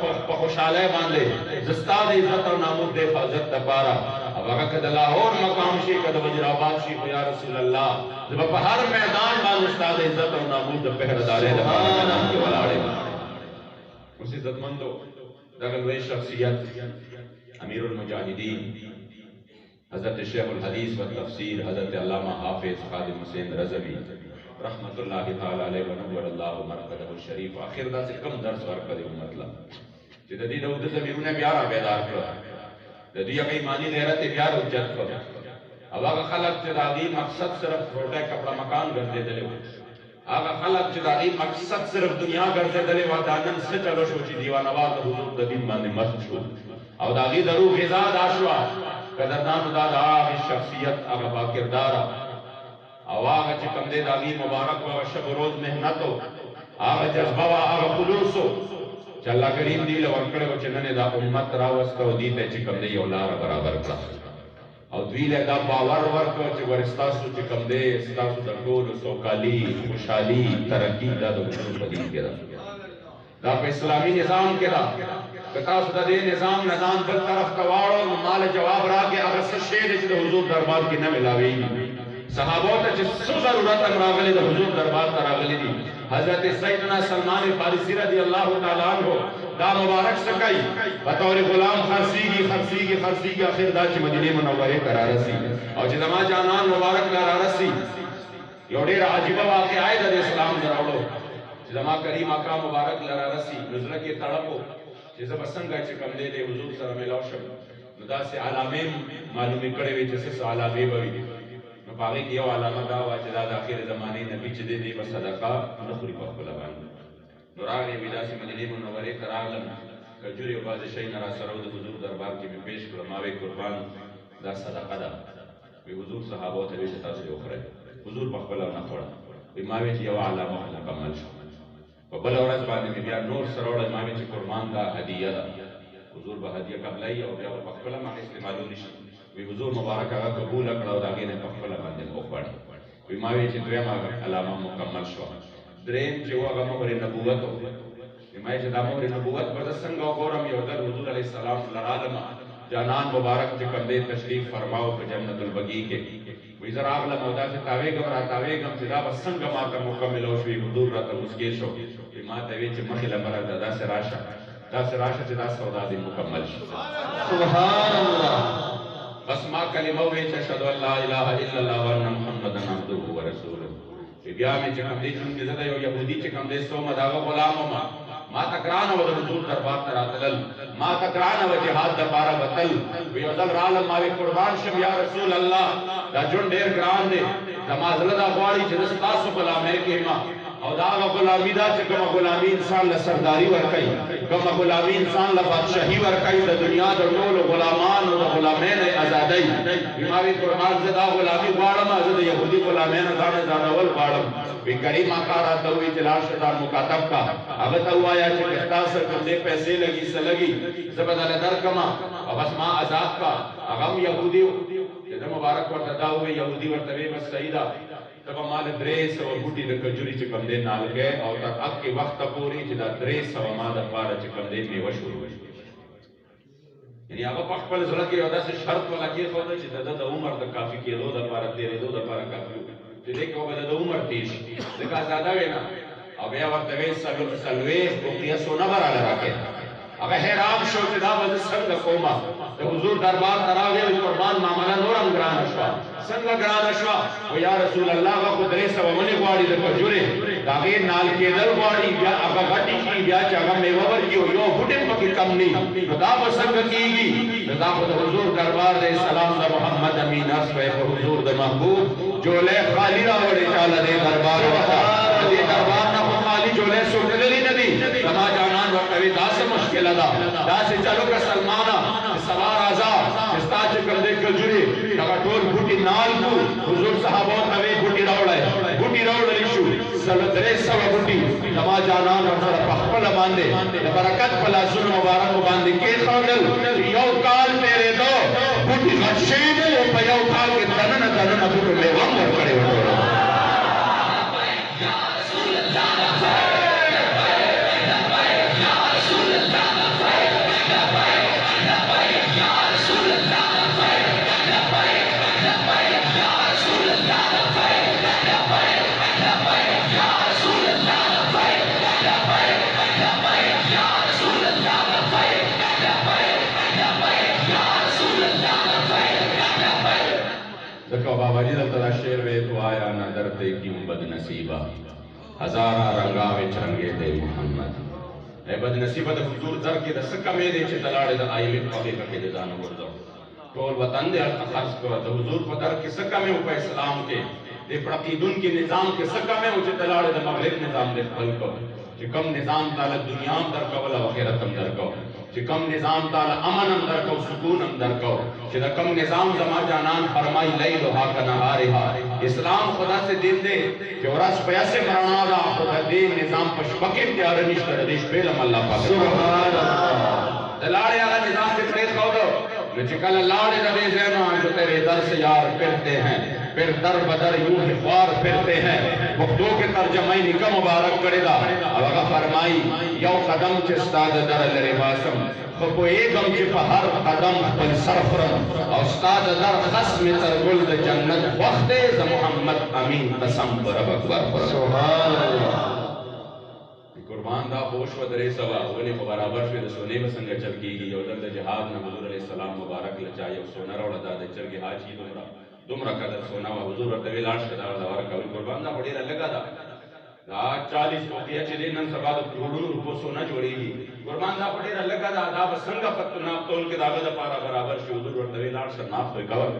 प खुशाले बांधे जिस्ताद इज्जत और नामूस दे हिफाजत तपारा अब अगर लाहौर मकाम शी कद वजराबाद शी या रसूल अल्लाह जब हर मैदान बांध उस्ताद इज्जत और नामूस दे पहरेदार नाम के वलाड़े उस इज्जतमंदो दगलवे शख्सियत अमीरुल मुजाहिदीन हजरत शेखुल हदीस व तफसीर हजरत अल्लामा हाफिज खादिम हुसैन रज़वी रहमतुल्लाहि तआला अलैहि व नव्वरल्लाहु मरकदहु शरीफ आखिर दा से कम दर्स वर करे मतलब जदीद उद ज़मीरुने प्यारा बेदार कर जदी अगे ईमानी गैरत प्यार उज्जत कर अब आगा खलक चदागी मकसद सिर्फ रोटा कपड़ा मकान घर दे दले आगा खलक चदागी मकसद सिर्फ दुनिया घर दे दले व दानन से चलो सोची दीवानवाज हुजूर ददीन माने मस्त छो और दागी दरू हिजाद आशवा कदरदान दादा इस शख्सियत आगा बा किरदार आवाग च कंदे दागी मुबारक व शब रोज मेहनतो आगा जज्बा व आगा खुलूसो चल्ला करीम दी लवकड़े व चनने दा उम्मत रावस्तो दीते च कंदे औलार बराबर का और द्वीले दा बावर वर्क च वरिस्ता सु च कंदे स्ता सु दगोल सोकाली खुशहाली तरक्की दा दो बदीन के दा इस्लामी निजाम के दा कता सुदा दे निजाम नदान बल तरफ कवाड़ो माल जवाब रा के अगर शेर च हुजूर दरबार की न मिलावे सहाबो त च जरूरत अमरागले द हुजूर दरबार तरागले दी हजरत सैयदना सलमान फारिसी रजी अल्लाह तआला अन्हु दा मुबारक सकाई बतौर गुलाम खरसी की आखिर दा च मदीने मुनव्वरे करारसी और जमा जानान मुबारक करारसी योडे अजीब वाक़या आए द इस्लाम जरावलो जमा करीम आका मुबारक करारसी नजर के तड़पो जैसे बसंगा च कम दे हुजूर सर मिलावशम नदा से आलामे मालूमी करे वे जैसे आलामे बवी न पागे के आलामा दा वाजदा आखिर जमाने नबी च दे बस सदका नखरी पखला बान नूरान विदा से मदीने मुनव्वरे करालम कजूरी बादशाही नरा सरौद हुजूर दरबार के में पेश करमावे कुर्बान दा सदका दा वे हुजूर सहाबा ते वे ता से ओखरे हुजूर पखला न पड़ा वे मावे जी आलामा मुकम्मल शो बबल औरत बाने में बिया नूर सरोड़ मावे च कुर्बान दा हदिया हुजूर बा हदिया कबलाई और बिया पखला माने इस्तेमाल निशी वे हुजूर मुबारक का कबूल कड़ा दागे ने पखला बांधे ओखवाड़ी वे मावे च द्रेमा अलामा मुकम्मल शो द्रेम जो अगा मोहर नबुवत हो वे मावे च दा मोहर नबुवत बद संग गोरम योदर हुजूर अलैहि सलाम लरालमा जानान मुबारक च कंदे तशरीफ फरमाओ के जन्नतुल बगी के वे जरा अगला मौदा से तावे गम सिदा बसंग मा का मुकम्मल हो शवी हुजूर रत मुस्के शो वे मा तवे च मखला मरा दादा से राशा च दा सौदा दी मुकम्मल सुभान अल्लाह बस मा कलिमा वे च अशहदु अल्ला इलाहा इल्लल्लाह व अन्ना मुहम्मदन अब्दुहु व रसूलुहु वे ब्या में च कंदे चुन जदा यो यहूदी च कंदे सो मदागा गुलाम मा तकरान व हुजूर दरबार तरातल मा तकरान व जिहाद द पारा बतल वे अदल राल मावे कुर्बान शम या रसूल अल्लाह दा जुन देर ग्रान दे नमाज लदा गवाड़ी च दस्ता सु बला में के मा और दागा गुलामी दा चे कमा गुलामी इंसान ला सरदारी वर्कई कमा गुलामी इंसान ला बादशाही वर्कई द दुनिया द टोल गुलामान और गुलामैन आजादी इमामी कुरान से दा गुलामी वाड़म अज़द यहूदी गुलामैन ज़ाना वल वाड़म बे करीम आकारा तवी जलाल शदार मुकातब का अब तवाया चे किस्तास कर पैसे लगी सलगी जबदल दर कमा अब असमा आजाद का अगम यहूदी जब मुबारक वर तदा हुए यहूदी वर तवे बस सईदा तब माल ड्रेस और बूटी द कजूरी च कम दे नाल गए और तक अक के वक्त पूरी जदा ड्रेस और माल पार च कम दे में वशुर यानी अब पखपल जरा के वदा से शर्त वाला के होता च द उम्र द काफी के दो द पार तेरे दो द पार काफी ते देखो बद द उम्र तीस देखा ज्यादा वे ना अब या वक्त वे सलवे को किया सोना भरा लगा के अब हैरान शो जदा वद संग कोमा तो हुजूर दरबार तरावे कुर्बान मामला नूरम ग्रान अशवा संग ग्रान अशवा ओ या रसूल अल्लाह का कुदरे सब मने ग्वाड़ी द कजुरे दागे नाल के दल ग्वाड़ी या अब गटी की या चागा मेवर की यो बुटे पकी कम नहीं खुदा संग कीगी रजा खुद हुजूर दरबार दे सलाम the Mohammad Amin असवे Hazur the महबूब जोले खाली रावड़े चाला दे दरबार वता दे दरबार ना खाली जोले सुटली नदी समा जानान व कवि दास मुश्किल अदा दास चलो का सलमाना सवार आजाद इस्ताज कर दे कजुरी लगा टोल बूटी नाल को हुजूर साहबों तवे बूटी रावड़ा इशू सलदरे सब बूटी समा जानान और पखपल बांधे बरकत पला सुन मुबारक बांधे के खौदल यो काल तेरे दो बूटी गशीब वो पयो काल के तनन बूट में वंग खड़े हो बाबा जी तला शेर वे तो आया न डरते क्यों बदनसीबा हजारा रंगा विच रंगे दे मोहम्मद ए बदनसीबा द हुजूर दर के दसका में दे च तलाड़े द आई में पके के दे जान गुरदो टोल वतन दे खर्च को द हुजूर पदर के सका में ऊपर इस्लाम के दे प्रतीदुन के निजाम के सका में उच तलाड़े द मगरिब निजाम दे फल को कि कम निजाम ताला दुनिया दर को वला आखिरत दर को कि कम निजाम ताला अमन अंदर को सुकून अंदर को कि कम निजाम जमा जानान फरमाई लई लोहा का नहारिहा इस्लाम खुदा से दिन दे कि औरस पैसे मरना दा खुदा दे निजाम पशपके प्यार निश्तर देश पे अल्लाह पाक सुभान अल्लाह दलाड़े वाला निजाम के प्रेस हो दो जो कल लाड़े रवे ज़ैना जो तेरे दर से यार फिरते हैं फिर दर बदर यूं हिफार फिरते हैं मुक्तों के तर्जमाई निका मुबारक करेगा अब फरमाई यो कदम चिस्ताद दर लरे वासम खपो एकम च हर कदम बल सरफरम उस्ताद दर खस्म तर गुल्द जन्नत वक्ते ज मोहम्मद अमीन कसम रब अकबर सुभान अल्लाह कुर्बान दा होश वदरे सवा वने बराबर से सोने में संग चल की और दर जिहाद न हुजूर अलैहि सलाम मुबारक लचाए सोना रोड़ा दा चल के हाजी तुमरा कदर सोना वा हुजूर तवे लाश कदा दवार कवि कुर्बान दा बड़ी लगा दा 40 रुपया चले नन सबा करोड़ों रुपयो सोना जोड़ेगी कुर्बान दा बड़ी लगा दा दा संग पत ना तोल के दागा दा पारा बराबर से हुजूर तवे लाश नाफ होय कवर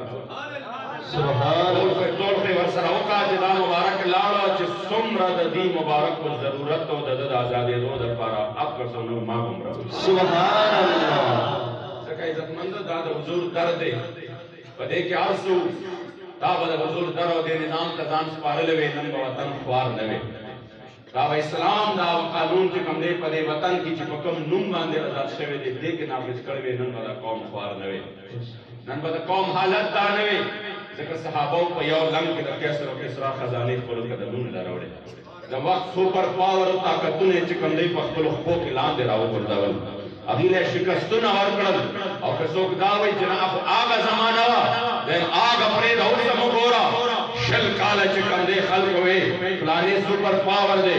सुभान अल्लाह तोल पे वरसरा का जदा मुबारक लाड़ा च सुमरा दी मुबारक को जरूरत तो दद आजादे दो द पारा अब कर सोनो मा गुमरा सुभान अल्लाह सका इज्जतमंद दादा हुजूर दर्द पदे के आरसू ताबद हुजूर दरो दे निजाम तजान स्पारले वे नन वतन ख्वार नवे ताब इस्लाम दा कानून के कमदे पदे वतन की चिपकम नुम बांधे आजाद शेवे दे के नाफिज करवे नन वाला कौम ख्वार नवे नन वाला कौम हालत दा नवे जक सहाबो पे यो लंग के कैसर के सरा खजाने खोल कदमून दरोड़े जब वक्त सुपर पावर ताकत ने चिकंदे पखलो खो के लांदे राव गुरदावल अगले शिकस्तुन और कड़ल और कसोक दावे जनाब आगा जमाना देन आगा परेद और समगोरा शल काला चिकंदे खल्क हुए फलाने सुपर पावर दे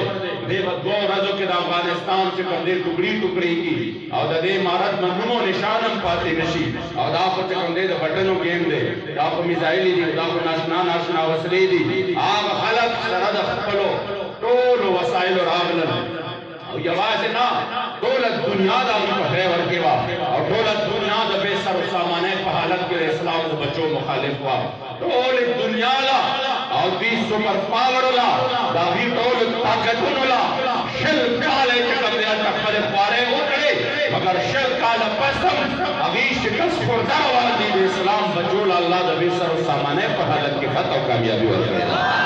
दो रजो के अफगानिस्तान चिकंदे टुकड़ी टुकड़ी की और दे मारत मनुमो निशानम पाते नशी और आप चिकंदे द बटनो गेम दे आप मिसाइल दी आप नाशना वसले दी आग खलक सरद खपलो टोल वसाइल और आगलन और यवाज ना दौलत दुनिया दा ड्राइवर के वा और दौलत दुनिया दा बेसर सामाने पहालत के इस्लाम के बच्चों मुखालिफ वा दौलत दुनिया ला और दी सुपर पावर ला दावी टोल ताकत ला शिल काले के कमरे तक पारे उतरे मगर शिल काला पसम अभी शिकस्त खुर्दा वाली इस्लाम बजूल अल्लाह नबी सर सामाने पर हालत की फतह कामयाबी हो गई।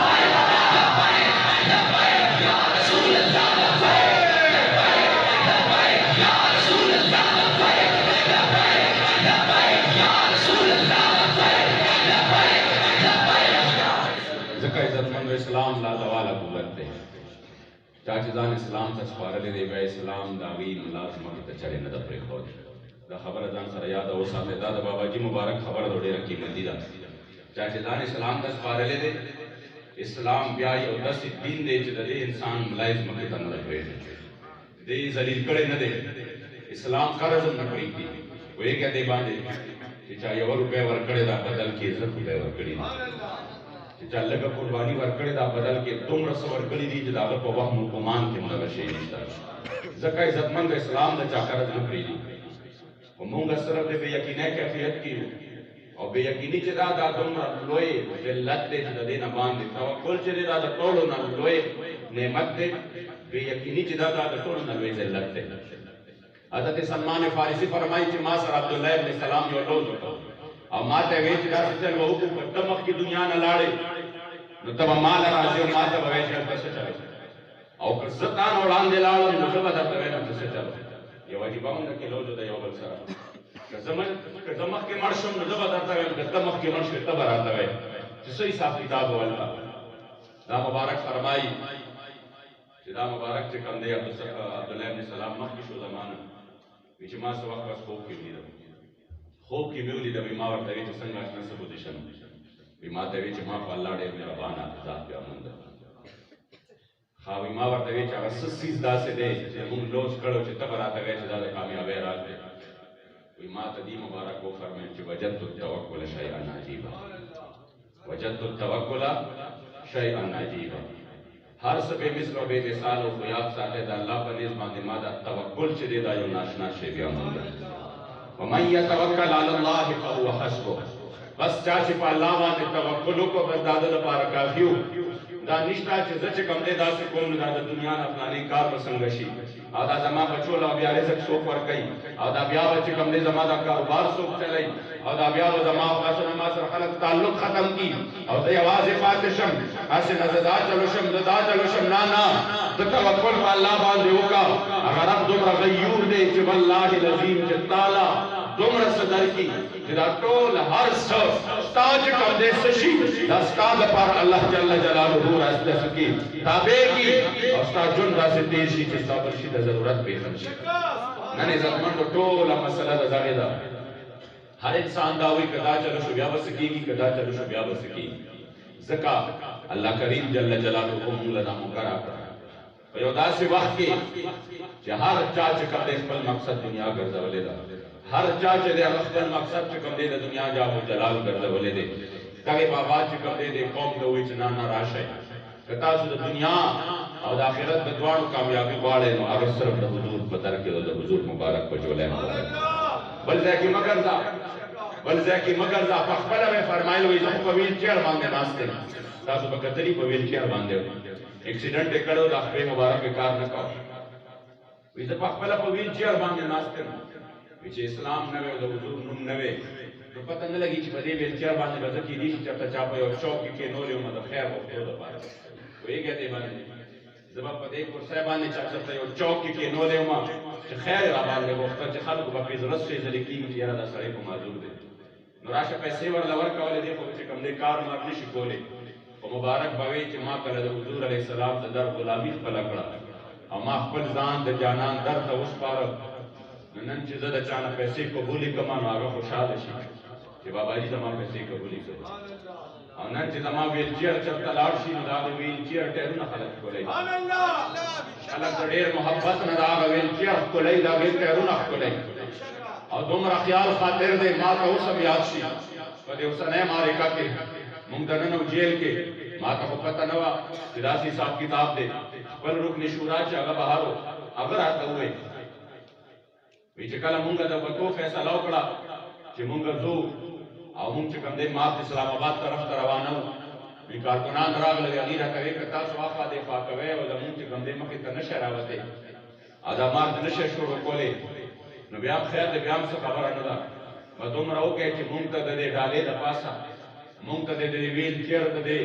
इस्लाम ला दवाला गुजरते चाचिदान इस्लाम तक पारले दे वे इस्लाम दावी मुलाजमा की चले न दपरे खोद दा खबर जान सर याद हो साथे दादा बाबा जी मुबारक खबर दोड़े रखी मंदी दा चाचिदान इस्लाम तक पारले दे इस्लाम ब्याई और 10 दिन दे दे इंसान मुलाजमा की तन रहे दे जलील करे न दे इस्लाम कर्ज न करी थी वे क्या दे बांधे कि चाहे और रुपए वर करे दा बदल के 100 रुपए वर करी चल लगा कुर्बानी वर्कड़े दा बदल के तुम रस वर्कड़ी दी जदा को वह मुकमान के मतलब शे निस्ता जका इज्जतमंद इस्लाम दा चाकरत न करी वो मूंगा सरफ दे बेयकीने कैफियत की और बेयकीनी जदा दा तुम लोए जिल्लत दे जदा देना बांध दे तवक्कुल जदा दा तोड़ो ना लोए नेमत दे बेयकीनी जदा दा तोड़ो ना लोए जिल्लत दे हजरत सलमान फारिसी फरमाई कि मासर अब्दुल्लाह इब्न सलाम जो लोग और माते वेच दा चल वो को तमक की दुनिया न लाड़े न तब माल राजी और माते वेच दा चले और कसतान और आंदे लाड़ न सब दा तवे न चले ये वाजिब हम के लो जो दा योबल सर कजमक के मर्शम न जब दा तवे कजमक के मर्श तब आता है जिसो हिसाब किताब वाला दा मुबारक फरमाई जिदा मुबारक से कम दे अब्दुल्लाह इब्न सलाम मक्की शो जमाना विच मा से वक्त को की दी خوب کی میولی دا بیما ورطا ویچ سنگا اشنا سبو دیشن بیما تا ویچ ما پا اللہ دیر میرا بانا ذات پیا مندر خواب بیما ورطا ویچ اگر سسیز دا سے دے مون لوچ کڑو چی تبر آتا ویچ دا کامیابی راز دے بیما تا دی مبارک کو فرمین چی وجدت التوکل شیئن عجیبا وجدت التوکل شیئن عجیبا ہر سبے مثل و بے مثال و خیاب ساتے دا اللہ پر نیز باندی مادا توکل چی دے دا یو ناشنا شے بیا مندر ومن يتوکل علی اللہ فهو حسبه بس چاچی پا اللہ وانده توکلو کو بس دادا دا پارا کافیو دا نشتا چی زچ کم دے دا سے کون دا دنیا نا اپنانی کار مسنگشی او دا زمان بچولا بیا رزق سوک ورکی او دا بیا بچی کم دے زمان دا کاروبار سوک چلی او دا بیا زمان فاسن ماسر خلق تعلق ختم کی او دا یواز فاتشم ایسے نزدا چلوشم دا چلوشم نانا دا توکل پا اللہ وانده ہوکا اگر اب دمرا غیور دے چی واللہ لذیم چی تالا دمرا صدر کی جدا طول ہر ستاج کم دے سشی دا ستاد پر اللہ جل جلالہ رست سکی تابے کی اور ستاد جن دا سے تیشی چی ستابر شی دا ضرورت بے خمشی ننے زدمن کو طول مسئلہ دا زاگے دا ہر انسان داوی کدا چلو شبیا بسکی کی کدا چلو شبیا بسکی زکا اللہ کریم جل جلالہ ام لنا مکرہ پیودا سے وقت کے کہ ہر چاچ کم دے پل مقصد دنیا گرزا ولے دا ہر چاچ دے اخبر مقصد چکم دے دنیا جاہو جلال گرزا ولے دے تاکہ بابا چکم دے دے قوم دوئی چنانا راشے کتا سو دا دنیا اور دا آخرت بدوانو کامیابی باڑے نو اگر صرف دا حضور بدر کے دا حضور مبارک پر جو لے بلزے کی مگرزا بلزے کی مگرزا پخبلا میں فرمائل ہوئی زمو کا ویل چیئر باندے ناستے تاسو بکتری پر ویل چیئر باندے ایکسیڈنٹ کرو دا اخبر مبارک کار نکاو ویزا پخبلا پر ویل چیئر باندے ناستے ویچے اسلام نوے دا حضور نم نوے تو پتہ نہ لگی چی بدے ویل چیئر باندے بزکی دیشی چپتا چاپا یا چوکی کے نولے ہوں دا خیر وقت دا پارا وہ یہ کہتے باندے زبا پدے کرسے باندے چپتا یا چوکی کے نولے ہوں چی خیر را باندے وقتا چی خلق بپیز رس سے زلکی مجھے یرا دا سڑے کو معذور دے نراشا پیسے ور لور کولے دے خوچے کم دے کار مارنی شکولے و مبارک باوی چی ماں کل دا حضور علیہ السلام دا در غلامی خپلکڑا اور ماں خپل زان دا جانان در تا اس پارا نن چیزا دا چانا پیسے قبولی کمان آگا خوشحال شی کہ بابا جی زمان پیسے قبولی کرو اور نن چیزا ماں ویل چیر چلتا لار شی ندا دا ویل چیر ٹیرو نا خلق کولے خلق دا دیر محبت ندا آگا ویل چیر کولے دا ویل ٹیرو نا کولے اور دمرا خیال خاطر دے ماں کا اسم یاد شی پدے اسا نئے مارے کا کے ممتنن و جیل کے ماں کا پتہ نوا سداسی صاحب کتاب دے بل رکن شورا چاگا بہارو اگر آتا ہوئے ویچے کالا مونگا دا بطو فیصلہ اکڑا چے مونگا زو او مونگ چکم دے مات اسلام آباد طرف تروانو कारकुनान रागले अली राते के तासु आफा दे फाकवे ओ दमन के गंदे मखे तनशे रावते आदमार तनशे शुरू कोले नो बया खैर दे बयाम से खबर अनदा वदुम राव के कि मुंत दे डाले द पासा मुंत दे व्हील चेयर दे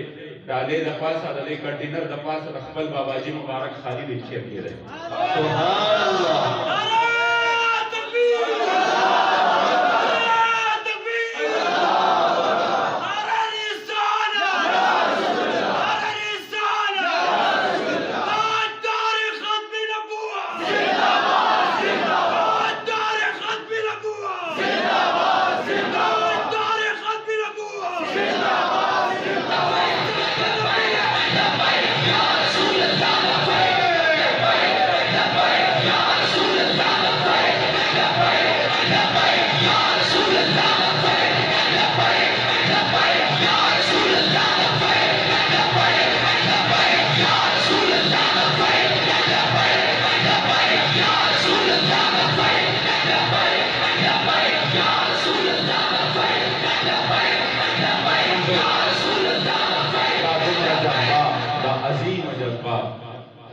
डाले द पासा दे कंटेनर द पासा खपल बाबाजी मुबारक खाली दे चेयर के रहे सुभान अल्लाह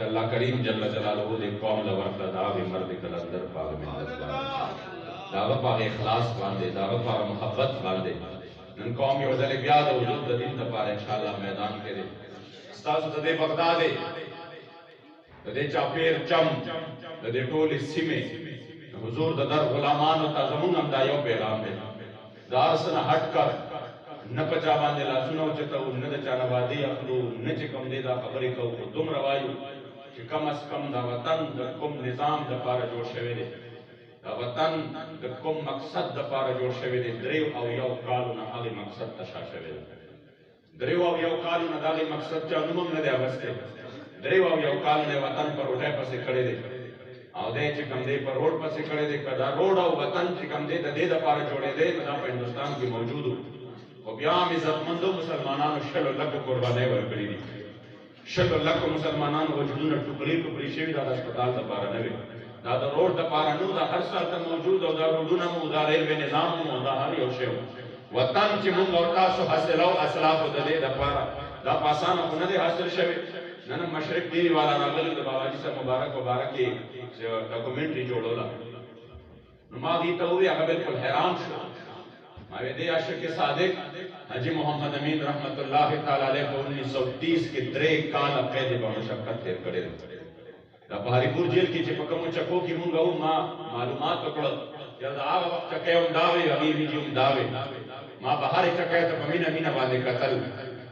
अल्लाह करीम जल्ल जलालहू दे कौम लवरता दावे मर्द कलंदर पाग में दावा पाग इखलास बांधे दावा पाग मोहब्बत बांधे नन कौम यो दले ब्याद वजूद दिन द पार इंशाअल्लाह मैदान के दे उस्ताद दे बगदाद दे चापेर चम दे टोली सिमे हुजूर द दर गुलामान ता जमुन हम दायो पैगाम दे दारसन हटकर न पचा बांधे ला सुनो चता न द चाना वादी अखलू न च कम दे दा खबर को तुम रवायू कि कम अस कम दा वतन द कुम निजाम द पार जोड़ शवे दे दा वतन द कुम मकसद द पार जोड़ शवे दे द्रेव औ यौ काल न हाले मकसद तशा शवे दे द्रेव औ यौ काल न दाले मकसद चा अनुमम न दे अवस्थे द्रेव औ यौ काल ने वतन पर उठे पसे खड़े दे औ दे च कम दे पर रोड पसे खड़े दे कदा रोड औ वतन च कम दे द पार जोड़े दे मदा हिंदुस्तान की मौजूद हो ब्याम इज्जतमंदो मुसलमानान शल लक कुर्बाने वरकड़ी दी शल लक मुसलमानान वजूदन टुकड़ी टुकड़ी शेवी दा अस्पताल द पार नवे दा रोड द पार नु दा हर साल त मौजूद हो दा रोडना मु दा रेलवे निजाम मु दा हर यो शेव वतन च मुंग और तासु हासिलो असलाफ दे द पार दा पासान को न दे हासिल शवे नन मशरिक दी वाला रागल द बाबाजी से मुबारक की डॉक्यूमेंट्री जोड़ोला नुमा दी तो हुई अगर बिल्कुल हैरान शो मावे दे आशिक सादिक हाजी मोहम्मद अमीन रहमतुल्लाह तआला अलैह को 1930 के 3 काल कैद ब मशक्कत ते करे दा भारीपुर जेल की चिपकमो चको की मुंगा मा मालूमात पकड़ जब आ वक्त चके दावे अभी भी जी दावे मां बाहर चके तो अमीन अमीन वाले कत्ल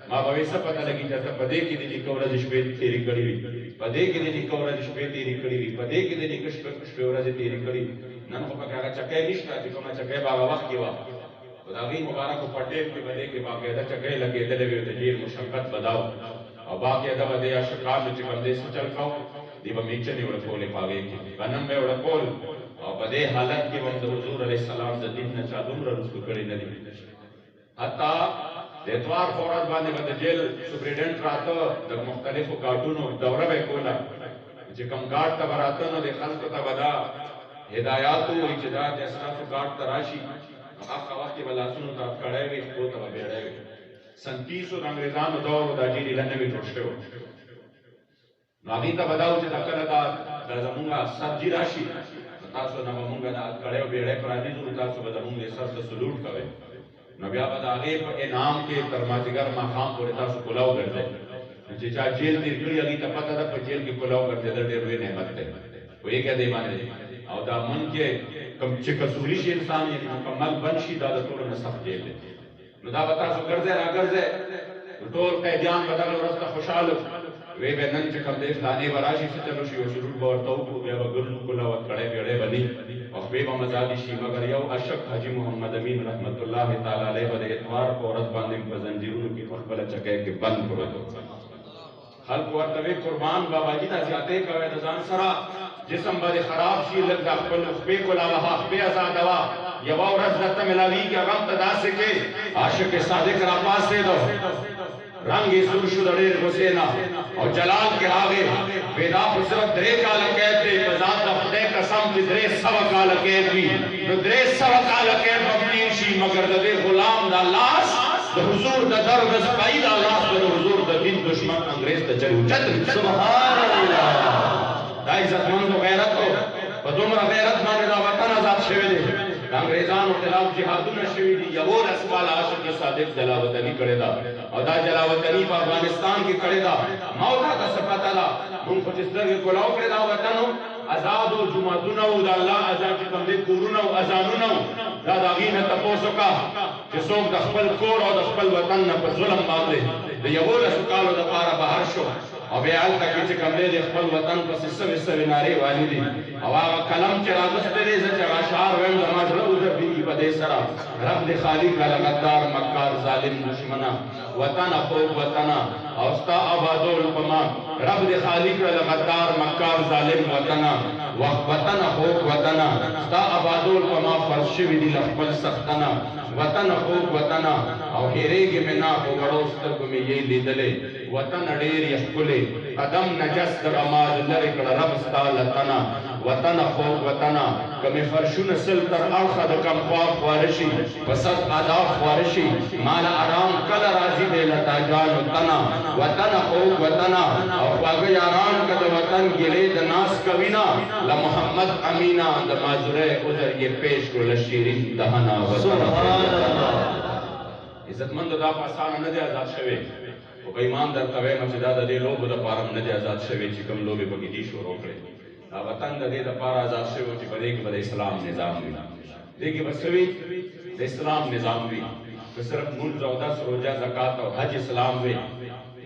मां भविष्य पता लगी जैसे पदे की दिन कवरेज पे तेरी कड़ी हुई पदे की दिन कवरेज पे तेरी कड़ी हुई पदे की दिन कुछ कवरेज तेरी कड़ी नन को पका चके निष्ठा जो मैं चके बाबा वक्त की वा खुदावी मुबारक को पटेल के बदे के बाकायदा चके लगे दले वे तजीर मुशक्कत बताओ और बाकायदा बदे अशकार में चिकंदे से चल खाओ दीब मीचे ने उड़कोले पागे की बनम में उड़कोल और बदे हालत के वक्त हुजूर अलैहि सलाम द दिन न चादुम रसु कड़ी नदी हत्ता देतवार फौरत बाने बदे जेल सुप्रीडेंट रातो द मुख्तलिफ कार्टूनो दौरा बे कोला जे कम गार्ड तबरातो न दे खल्क तबदा हिदायतु इजदाद असराफ गार्ड तराशी आपका वक्त वाला सुनो ता खड़े वे को तब बेड़े सन 30 अंग्रेजान दौर दाजीरी लन्ने में जोशे हो नादी ता बताओ जे तकलदा दजमुंगा सब्जी राशि तासो न मुंगा दा खड़े बेड़े प्राजी जो तासो बदमुंगे सर से सलूट करे नबिया बदागे इनाम के तरमाजिगर मकाम पर तासो पुलाव कर दे जे चा जेल दी गली अगी ता पता दा जेल की पुलाव कर दे दे वे नेमत है वो ये क्या दे माने और दा मन के कम चे कसूरी शी इंसान यानी मुकम्मल बनशी दा तोर न सब जेल न दा बता सो गर्जे तोर कैदियान बदल रस्ता खुशहाल वे बेनन चे कम दे फलाने वराशी से चलो शी शुरू बोर तो को बे गुरु कुलाव खड़े बेड़े बनी और बे मजादी शी मगर यो अशक हाजी मोहम्मद अमीन रहमतुल्लाह तआला अलैह बदे इतवार को औरत बांधे बजंजीरों की फरबल चके के बंद कर दो हल को तवे कुर्बान बाबा जी दा जाते कवे दजान सरा जिस्म बदे खराब शी लगा पल बे कुलावा बे आजादवा यवा रज़त मिलावी के गम तदा से के आशिक सादिक रापास से दो रंग सुरशुदड़े हुसैना और जलाल के आगे बेदा फसरत दरे काल कहते बजात खुदे कसम की दरे सब काल कहती तो दरे सब काल कह बनी शी मगर दे गुलाम दा लाश द हुजूर द दर्द स्पाई दा लास द हुजूर द दिन दुश्मन अंग्रेज द चरू चत सुभान अल्लाह दा इज्जतमंद गैरत को पदुमरा गैरत माने दा वतन आजाद शवे दे अंग्रेजान खिलाफ जिहादुन शवी दी यवोर अस्वाल आशिक सादिक जलावतनी करेदा और दा जलावतनी पर अफगानिस्तान की करेदा मौला का सपता दा मुन को जिस तरह को लाओ करेदा वतनो आजाद और जुमातुना और अल्लाह आजाद के बंदे कुरुना और अजानुना दा दागी ने तपोसो का कि सोक द खपल कोर और द खपल वतन न पर जुल्म बांधे द यवोर अस्काल द पारा बाहर शो और बेआल तक के कमरे दे खपल वतन पर सिस्से नारे वाली दी हवा कलम चरागस्ते दे चराशार वेम नमाज उधर भी बदे सरा रब दे खालिक का लगातार मक्कार जालिम दुश्मना वतन अफोक वतना औस्ता आबादुल पमा रब दे खालिक का लगातार मक्कार जालिम वतना वतन अफोक वतना ता आबादुल पमा फर्श भी दी लखपल सख्तना वतन अफोक वतना और हेरेगे में ना हो गड़ोस्तर को में ये लीदले वतन अडेर यखुले कदम नजस रमाज लरे कड़ रब स्ता लतना वतन अफोक वतना कमे फर्शुन सिल तर आखद कम ख्वाब वारशी वसत आदाफ वारशी माला आराम कल राजी दे लता जान तना वतन अफोक वतना और ख्वाब यारान कद वतन गिले द नास कविना ल मोहम्मद अमीना द माजुरे उधर ये पेश को लशीरिन दहना वतन इज्जतमंद दा पासान न दे आजाद शवे ओ बेईमान दर तवे मसदा दे लोग द पारम न दे आजाद शवे चिकम लोग बगी दी शो रोकले दा वतन दे द पारा आजाद शवे च बदे के बदे इस्लाम निजाम भी देखिए बसवी द इस्लाम निजाम भी तो सिर्फ मुन 14 रोजा ज़कात और हज इस्लाम में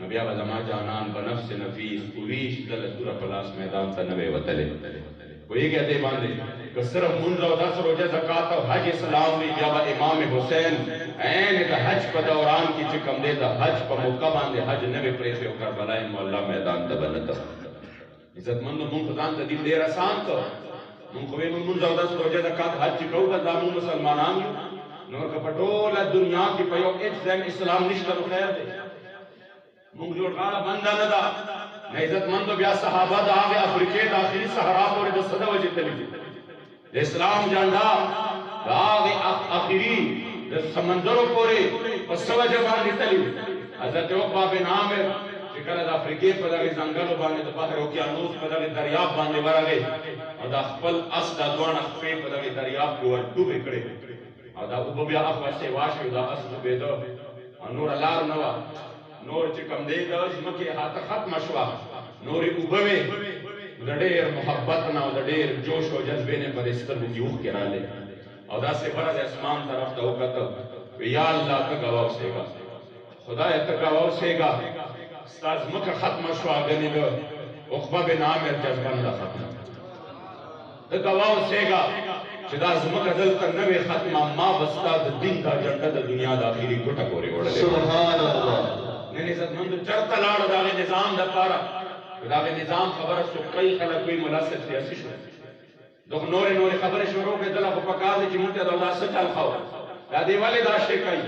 नबिया वजमा जानान बनफ्स नफीस कुवीश दल दुर पलास मैदान तनवे वतले वो ये कहते बांधे कि सिर्फ मुन 14 रोजा ज़कात और हज इस्लाम में जब इमाम हुसैन ऐन का हज पर दौरान की चिकम दे दा हज पर मौका बांधे हज नबी प्रेसे होकर बलाए मोहल्ला मैदान तबनत इज्जतमंद मुन खुदान द दिल देर आसान तो मुन को मुन 14 रोजा ज़कात हज को का दामू मुसलमानान नूर का पटोला दुनिया की पयो एग्जाम इस्लाम निश्तर खैर दे मुन जोड़ काला बंदा नदा न इज्जतमंद बिया सहाबा दा आगे अफ्रीके दा आखिरी सहरा और द सदा वजे तली इस्लाम झंडा आगे आखिरी समंदरों पोरे पसवा जबान नितली हजरत उक़बा बिन आमिर जिकरा अफ्रीके पर लगे जंगल बाने तो बाहर ओकियानूस पर लगे दरियाब बाने वरागे और दा खपल अस दा दुआना पे पर लगे दरियाब को डूबे खड़े और दा उब बिया अफसे वाश दा अस डूबे दो नूर अलार नवा नूर चिकम दे दा मके हाथ खत्म शवा नूर उबवे दडेर मोहब्बत ना दडेर जोश और जज्बे ने पर इस तरह यूं के राले और दासे बरद आसमान तरफ तवकत या अल्लाह तकवाव सेगा खुदा तकवाव सेगा साज मक खत्म शवा गनी लो उक़बा बिन आमिर जज्बन दा खत्म तकवाव सेगा चिदा मक दल कर नवे खत्म मा बस्ता द दिन दा झंडा द दुनिया दा आखिरी कोटा कोरे ओड़े सुभान अल्लाह ने इज्जतमंद चरता लाड़ दा निजाम दा पारा दा निजाम खबर सु कई खलक कोई मुलासिब सियासी शो दो नोरे नोरे खबरें शुरू के दला को पका दे चिमुते दौला सचल खाओ दादी वाले दाशे कई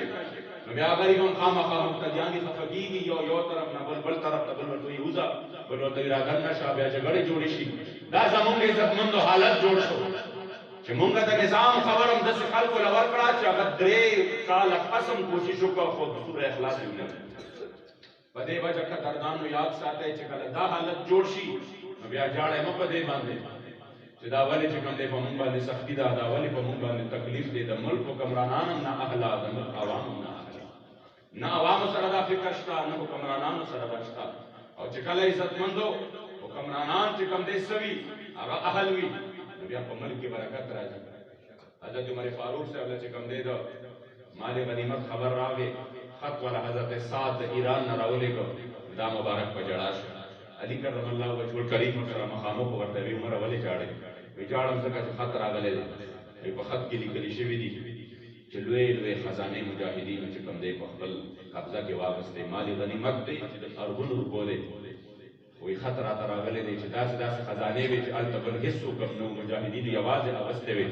नबी आगरी हम खामा खाम मुक्तदियानी खफगीगी यो तरफ ना बल तरफ बल तो यूजा बल तो इरादा ना शाबे जगड़े जोड़ी शी दा जमुंग इज्जतमंद हालत जोड़ सो चिमुंगा दा निजाम खबर हम दस खल को लवर करा च गद्रे काल कसम कोशिश को खुद सूरह इखलास में पदे वजह का दर्दान याद साथे चकल दा हालत जोड़शी नबी जाड़े म पदे बांधे चिदा वाले चिकम दे पमुंगा ने सख्ती दा दा वाले पमुंगा ने तकलीफ दे द मुल्क को कमरानान ना अहला द आवाम ना आवाम सरदा फिकरस्ता ना कमरानान सरदा स्ता और चिकल इज्जतमंदो वो कमरानान चिकम दे सवी आगा अहलवी नबी आप मुल्क की बरकत राजा हजरत उमर फारूक से अल्लाह चिकम दे दो माले गनीमत खबर रागे खत वाला हजरत साद ईरान न रावले को दा मुबारक पर जड़ाश अली करमल्लाहु वजहुल करीम कर मकामों को वर्ते भी उमर वाले जाड़े विचारम से का खत रागले ये खत के लिए कली शवी दी चलवे लवे खजाने मुजाहिदीन में चिकम दे पखल कब्जा के वास्ते माली गनीमत दे अरबुन रुपए दे कोई खतरा रागले दे दास खजाने में अल तबल हिस्सो कम मुजाहिदीन आवाज अवस्थे में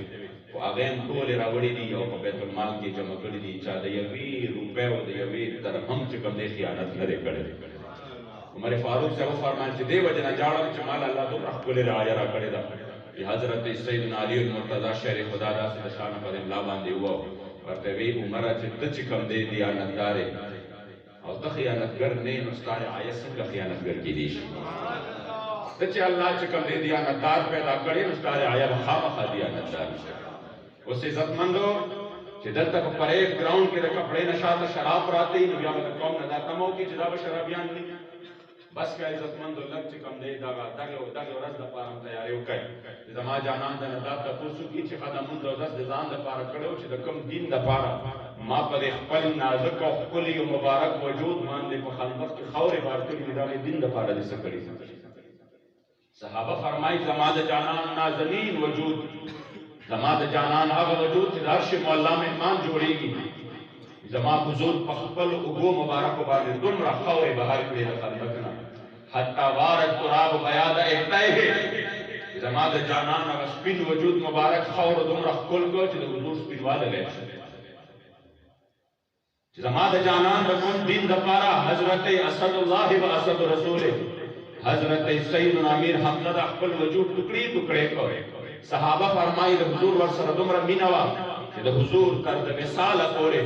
वो अगेन टोले रावड़ी दी और बैतुल माल की जमा कर दी चा दे यवी रुपए और दे यवी दरहम चिकम दे खियानत न दे करे हमारे फारूक से वो फरमान दे वजना जाड़म चमाल अल्लाह तो रखले राया रा करे दा ये हजरत सैयदना अली मुर्तजा शेर खुदा दा से शान पर ला बांधे हुआ ورته وی عمره چې ته چې کوم دی دیانتدار او ته خیانتګر نه نو ستا رعایه څنګه خیانتګر کیدی شي ته چې الله چې کوم دی دیانتدار پیدا کړی نو ستا رعایه به خامخا دیانتدار شي اوس عزتمندو چې دلته په پریډ ګراوند کې د کپړې نه شاته شراب پراته وي نو بیا به د قوم نه دا تمو کې چې دا به شرابیان دي بس که عزتمندو لږ چې کوم دی دغه ورځ دپاره هم تیارې وکړئ چې زما جانان د نه دا تپوس وکړي چې ښه دا مونځ د ورځ د ځان دپاره کړی و چې د کوم دین دپاره ما په دې خپل نازک او ښکلي او مبارک وجود باندې په خندق کې خاورې بار کړي د هغې دین دپاره دې څه کړي صحابه فرمایي زما د جانان نازنین وجود زما د جانان هغه وجود چې د عرش معلی مهمان جوړیږي زما حضور په خپل اوږو مبارکو باندې دومره خاورې بهر کړې د خندق نه حتی وارد تراب بیاض احتیه زما د جانان هغه سپین وجود مبارک خاور دومره ښکل کړ چې د حضور سپینواله لید شو چې زما د جانان د کوم دین دپاره حضرت اسد الله و اسد رسوله حضرت سیدنا امیر حمزه د خپل وجود ټوکړي ټوکړي کړ صحابه فرمایي د حضور ورسره دومره مینه وه چې د حضور تر د وصاله پورې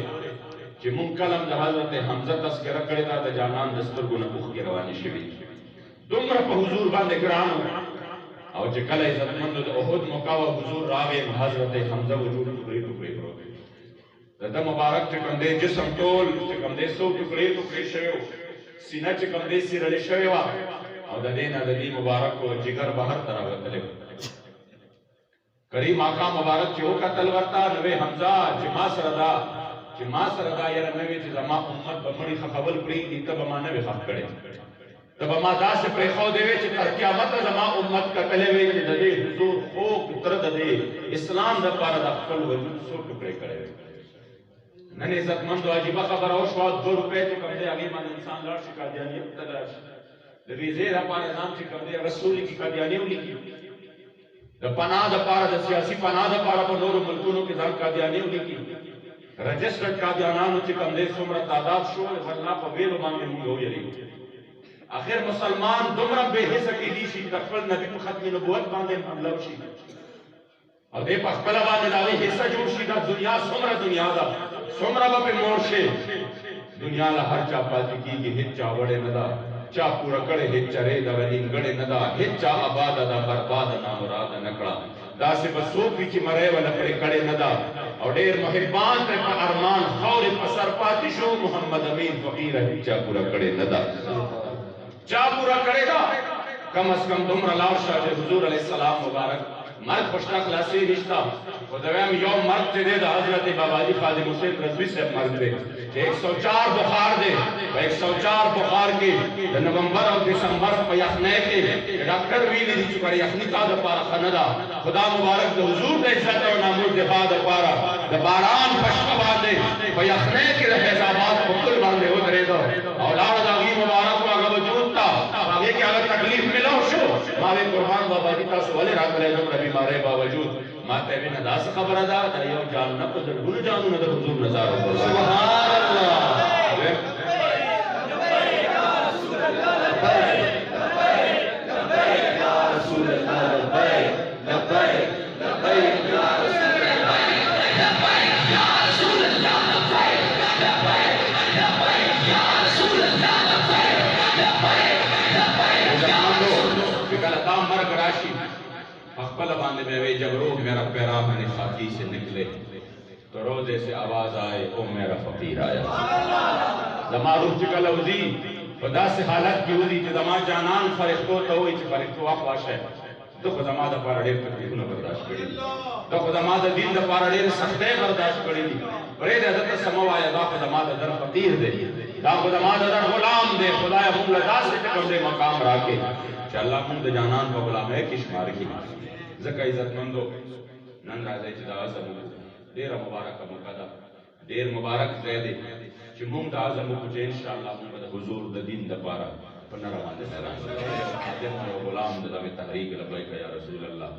چې مونږ کلم د حضرت حمزه تذکره کړې ده د جانان د سترګو نه اوښکې روانې شوي دومره په حضور باندې ګران او چې کله عزتمندو د احد موقع وه حضور راغی نو حضرت حمزه وجود ټوکړې ټوکړې کړو د ده مبارک چې کوم دی جسم ټول چې کوم دی څو ټوکړې ټوکړې شوی و سینه چې کوم دی سیرلې شوې وه او د دې نه د دې مبارک جګر بهر ته راوتلی کریم آقا مبارک چې وکتل ورته نو وی حمزه چې ما سره دا یاره نه وي چې زما امت به مړي خښول پرېږدي ته به ما نه وي ښخ کړی ته به ما داسې پرېښودی وې چې تر قیامته زما امت کتلی وی چې د دې حضور خوږ تره د دې اسلام دپاره د خپل وجود څو ټوکړې کړی وی نن عزتمندو عجیبه خبره وشوه 2 روپۍ چې کوم دی هغې باندې انسان لاړ شي قادیانیت ته لاړ شي د ویزې دپاره ځان چې کوم دی رسول لیکي قادیاني ولیکي د پناه دپاره د سیاسي پناه دپاره په نورو ملکونو کې ځان قادیاني ولیکي رجسټرډ قادیانانو چې کوم دی څومره تعداد شو الله په ویلو باندې موږ ویریږو آخر مسلمان دومره بې حسه کېدي شي د خپل نبي په ختم نبوت باندې حمله وشي او دې په خپله باندې د هغې حصه جوړ شي دا دنیا څومره دنیا ده څومره به پرې موړ شي دنیا له هر چا پاتې کېږي هېڅ چا وړې نه ده چا پوره کړې هېڅ چرې دغه نیمګړې نه ده هېڅ چا آباده ده برباده نامراده نه کړه داسې به څوک وي چې مرۍ ونه پرې کړې نه ده او ډېر محبان ترې په ارمان خاورې په سر پاتې شو محمد امین فقیره هېڅ چا پوره کړې نه ده چا پوره کړې ده کم از کم دومره لاړ شه چې حضور علیه السلام مبارک مرد خوشتا خلاصی نشتا و دویم یو مرد چې دی د حضرت باباجی خادم حسین رضوی صاحب مرد دی چې 104 بخار دی په 104 بخار کې د نومبر او دسمبر په یخنۍ کې ډاکټر ویلي دي چې پر یخني تا دپاره ښه نه ده خدا مبارک د حضور د عزت او ناموس دفاع دپاره د باران په شپه باندې په یخنۍ کې د فیض آباد په پل باندې ودرېده او لاړه د هغې مبارک هغه وجود ته هغې کې هغه تکلیف ملو شو ما وی قربان بابا جی تاسو ولې راغلی دومره بیمارۍ باوجود ما ته وی نه داسې خبره ده دا یو جان نه په زرګونو جانونه د حضور نظر وکړو سبحان الله پخپل باندې میں وی جب روح میرا پیراہن خاکی سے نکلے تو روزے سے آواز آئے او میرا فقیر آیا زما روح چکل اوزی خدا سے حالت کی ہوئی کہ زما جانان فرشتو تو ہوئی کہ فرشتو آخواش ہے تو خود زما دا پارا دیر تکلیفوں برداشت کری دی تو خود زما دا دین دا پارا دیر سختے برداشت کری دی برید حضرت سمو آیا دا خود زما دا در فقیر دے دا خود زما دا در غلام دے خدای مولہ دا سے چکم دے مقام راکے کہ اللہ مند جانان کا غلام ہے کشمار کی زکا عزت مندو نن راځي چې دا اعظم ډېره مبارکه موقع ده ډېر مبارک ځای دی چې موږ د اعظم وکړو چې انشاءالله موږ د حضور د دین دپاره په نره باندې میدان یم یو غلام د دغې تحریک لبیک یا رسول الله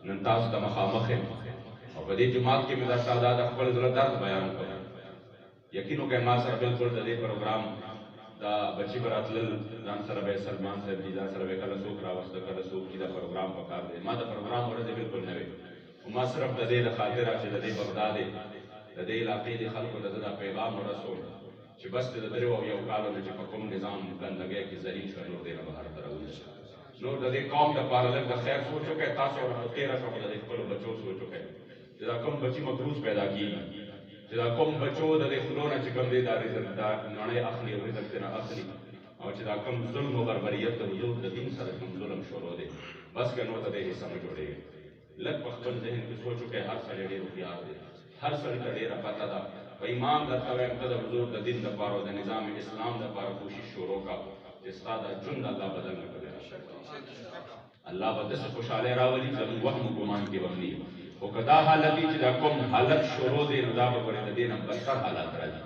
نن تاسو ته مخامخ یم او په دې جماعت کې مې درته دا د خپل زړه درد بیان کړو یقین وکړئ ما سره بالکل د دې پروګرام دا بچی براتلل ځان سره به سلمان صاحب دي ځان سره به کله څوک راوسته کله څوک چې دا پروګرام پکار دی ما دا پروګرام ورته بالکل نه وي ما صرف د دې د خاطر چې د دې بغداد د دې علاقې د خلکو ته دا پیغام ورسوم چې بس د درې او یو کالو نه چې په کوم نظام ګندګۍ کې ذلیل شو نور دی نه بهر ته راوځي نور د دې قوم دپاره لږ د خیر سوچ وکړئ تاسو ورته تېره کړه د خپلو بچو سوچ وکړئ چې دا کوم بچي مقروض پیدا کېږي چې دا کوم بچو د دې خلو نه چې کوم دی دا رزق دا نړۍ اخلي او رزق ترې نه اخلي او چې دا کوم ظلم او بربریت د حضور د دین سره کوم ظلم شروع دی بس که نو ته دې حصه نه جوړېږي لږ په خپل ذهن کې سوچ وکړئ هر سړی ډېر هوښیار دی هر سړي ته ډېره پته ده په ایمان درته وایم ته د حضور د دین دپاره او د نظام اسلام دپاره کوشش شروع کړه چې ستا دا ژوند الله بدل نه کړی الله به داسې خوشحالۍ راولي زموږ وهم و ګمان کې به نه خو که دا حالت وي چې دا کوم حالت شروع دی نو دا به ګورې د دې نه بدتر حالات راځي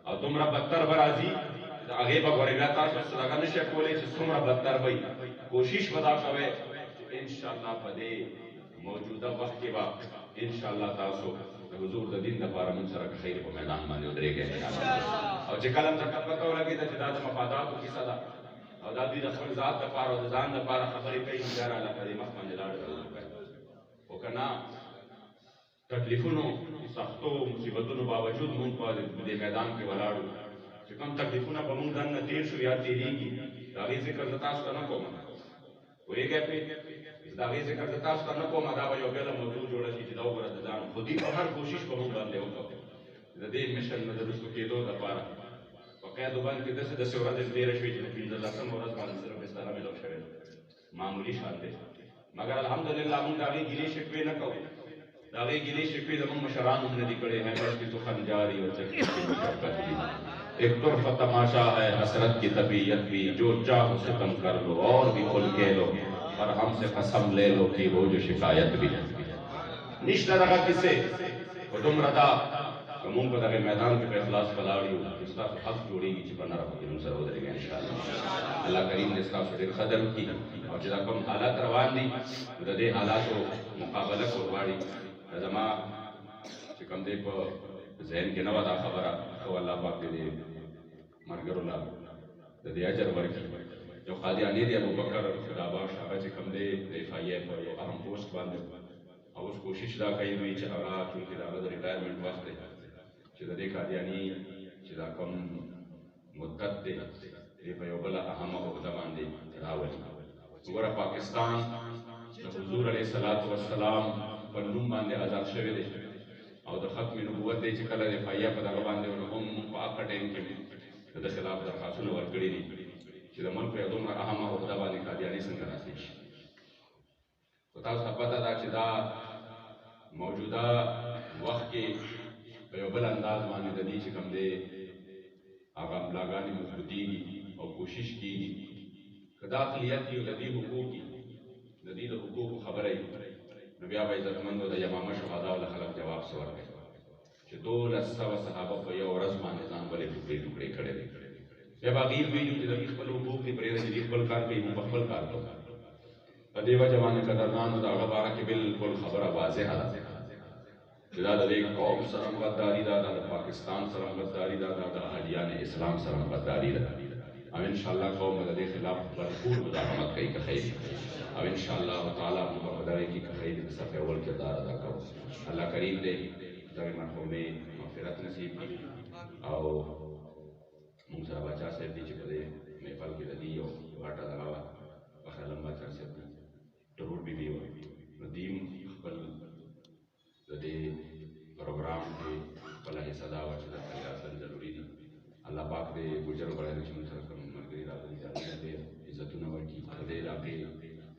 او دومره بدتر به راځي د هغې به ګورې بیا تاسو دغه نه شئ کولی چې څومره بدتر به وي کوشش به دا کوئ چې انشاءالله په دې موجوده وخت کې به انشاءالله تاسو د حضور د دین دپاره موږ سره خیر په میدان باندې ودرېږئ او چې کله ته پته ولګېده چې دا د مفاداتو کیسه ده او دا دوی د خپل ذات دپاره او د ځان دپاره خبرې کوي نو بیا راله په دې مخ باندې لاړ خو که نه تکلیفونو سختو مصیبتونو باوجود موږ په دې میدان کې ولاړو چې کوم تکلیفونه به موږ دننه تېر شو یا تېرېږي د هغې ذکر زه تاسو ته نه کوم پوهېږئ پرې د هغې ذکر زه تاسو ته نه کوم دا به یو بېله موضوع جوړه شي چې دا وګوره د ځان خو دوی په هر کوشش به موږ باندې وکړو د دې مشن نه د رسو کېدو دپاره په قیدو باندې داسې داسې ورځې تېره شوې چې د 15 ورځ باندې صرف بستره میلاو شوې معمولي شان دی مګر الحمدلله موږ د هغې ګیلې شکوې نه کوو د هغې ګیلې شکوې زموږ مشرانو هم نه دي کړې حیبت کی سخن جاری اور ایک طرف تماشا ہے حسرت کی طبیعت بھی جو چاہو ستم کر لو اور بھی کھل کے لو اور ہم سے قسم لے لو کہ وہ جو شکایت بھی نشته دغه کیسې خو دومره ده که مونږ په دغه میدان کې په اخلاص ولاړ یو چې ستاسو حق جوړېږي چې په نره پکې موږ سره ودرېږي انشاءالله الله کریم دې ستاسو ډېر قدر وکړي او چې دا کوم حالات روان دي د دې حالاتو مقابله کول غواړي زما چې کوم دی په ذهن کې نه وه دا خبره خو الله پاک دې ملګرو له د دې اجر ورکړي جو قادیانی دی ابوبکر خداباش هغه چې کوم دی د FIA په یو اهم پوسټ باندې او اوس کوشش دا کوي دوی چې هغه چونکې د هغه د ریټایرمنټ وخت دی چې د دې قادیاني چې دا کوم مدت دی دې په یو بله اهمه عهده باندې راولي وګوره پاکستان د حضور علیه الصلاة والسلام په نوم باندې آزاد شوی دی او د ختم نبوت دی چې کله د FIA په دغه باندې نو هم په هغه ټایم کې د ده خلاف درخواستونه ورکړي دي چې د ملک په یو دومره اهمه عهده باندې قادیاني څنګه راسي شي خو تاسو ته پته ده چې دا موجوده وخت کې په یو بل انداز باندې د دې چې کوم دی هغه املاګانې مضبوطېږي او کوشش کېږي که دا اقلیت وي او د دې حقوق وي د دې د حقوقو خبره وي نو بیا به عزتمندو د یمامه شهداو له خلک جواب څه ورکوي چې 1200 صحابه په یو ورځ باندې ځان ولې ټوکړې ټوکړې کړی دی بیا به هغې ویلي چې د دې خپل حقوق دي پرېږده چې دوی خپل کار کوي موږ به خپل کار کوو په دې وجه باندې قدردانو د هغه باره کې بالکل خبره واضحه ده چې دا د دې قوم سره غداري ده دا د پاکستان سره غداري ده دا د اهلیان اسلام سره غداري ده او انشاءالله قوم به د دې خلاف بھرپور مداهمت کوي که خیر او انشاءالله تعالی موږ به په دغې کې که خیر د صف اول کردار ادا کوو الله کریم دې دغې مرحومې مغفرت نصیب کړي او موږ سره باچا صاحب دي چې په دې محفل کې د دې یو غټه دغه وه بخیلم باچا صاحب دي ټرور بیبي وه نو دیم خپل د دې پروګرام کې خپله حصه دا وه چې د خیراتل ضروري دي الله پاک دې ګجر وړی چې موږ سره کوم ملګري راغلي دي الله دې عزتونه ورکړي د دې علاقې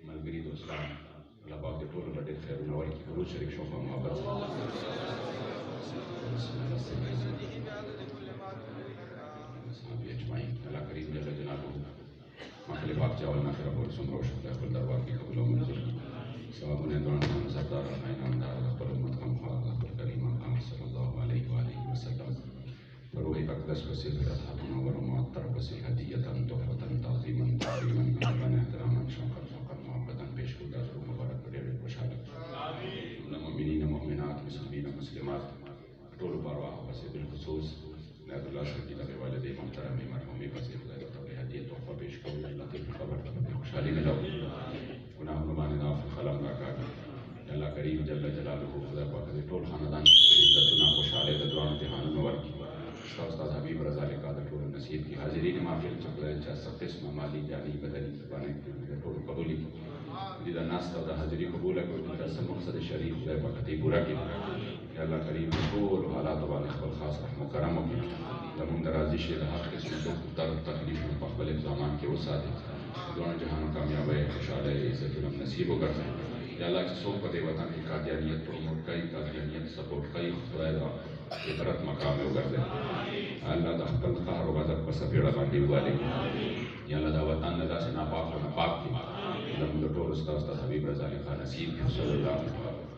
ملګري دوستان الله پاک دې ټولو ته ډېر خیرونه ورکړي درود شریف شو په محبت اجمعین الله کریم جل جلاله محفل پاک چاول ناخره پر څومره وشکله خپل دربار کې قبول او منظور کړي ثوابونه دعا سردار خاینان دا خپل امت هم خواږه خپل کریم محمد صلی الله علیه و آله وسلم روح اقدس وسیل رضاحتنا ورمعطر وسیل هدیتا تحفتا تعظیما تکریما عملا احتراما شوقا فوقا محبتا پیش کو دازرو مبارک ډېر خوشحاله مؤمنین مؤمنات مسلمین مسلمات ټولو پرواح پسې بالخصوص نایب الله صاحب کی دغه والدې محترمې مرحومې پسې خدای ورته هدیه تحفه پیش کوو الله دې په قبر کې خوشحالي ملو ګناهونو باندې د عفو قلم راکاږي अल्लाह करीम जल्ल जलालुहु खुदा पाक दे टोल खानदान इज्जतुना खुशहाली द दुआन जहान में वर उस्ताद हबीब रज़ा ले काद टोल नसीब की हाजिरीन महफिल चकले चा सब किस्म माली जानी बदनी बने के टोल कबूली जिदा नास्ता द हाजिरी कबूल को जिदा सब मकसद शरीफ खुदा पाक दी पूरा की अल्लाह करीम टोल हालात वाले खल खास रहम करम की लमन दराजी शे हक किस्म दो दर तकलीफ में पकबल ज़मान के वसादे दुआन जहान कामयाबी खुशहाली इज्जत नसीब कर या अल्लाह के सोप दे वतन की कादियानियत प्रमोट कई कादियानियत सपोर्ट कई खुदा इबरत मकाम में उगर दे अल्लाह दा हकल कहर व गज़ब पर सफेड़ा बांधी वाले या अल्लाह दा वतन नदा से नापाक व नापाक की लम दो टोल उस्ताद हबीब रज़ा अली खान नसीब सल्लल्लाहु अलैहि वसल्लम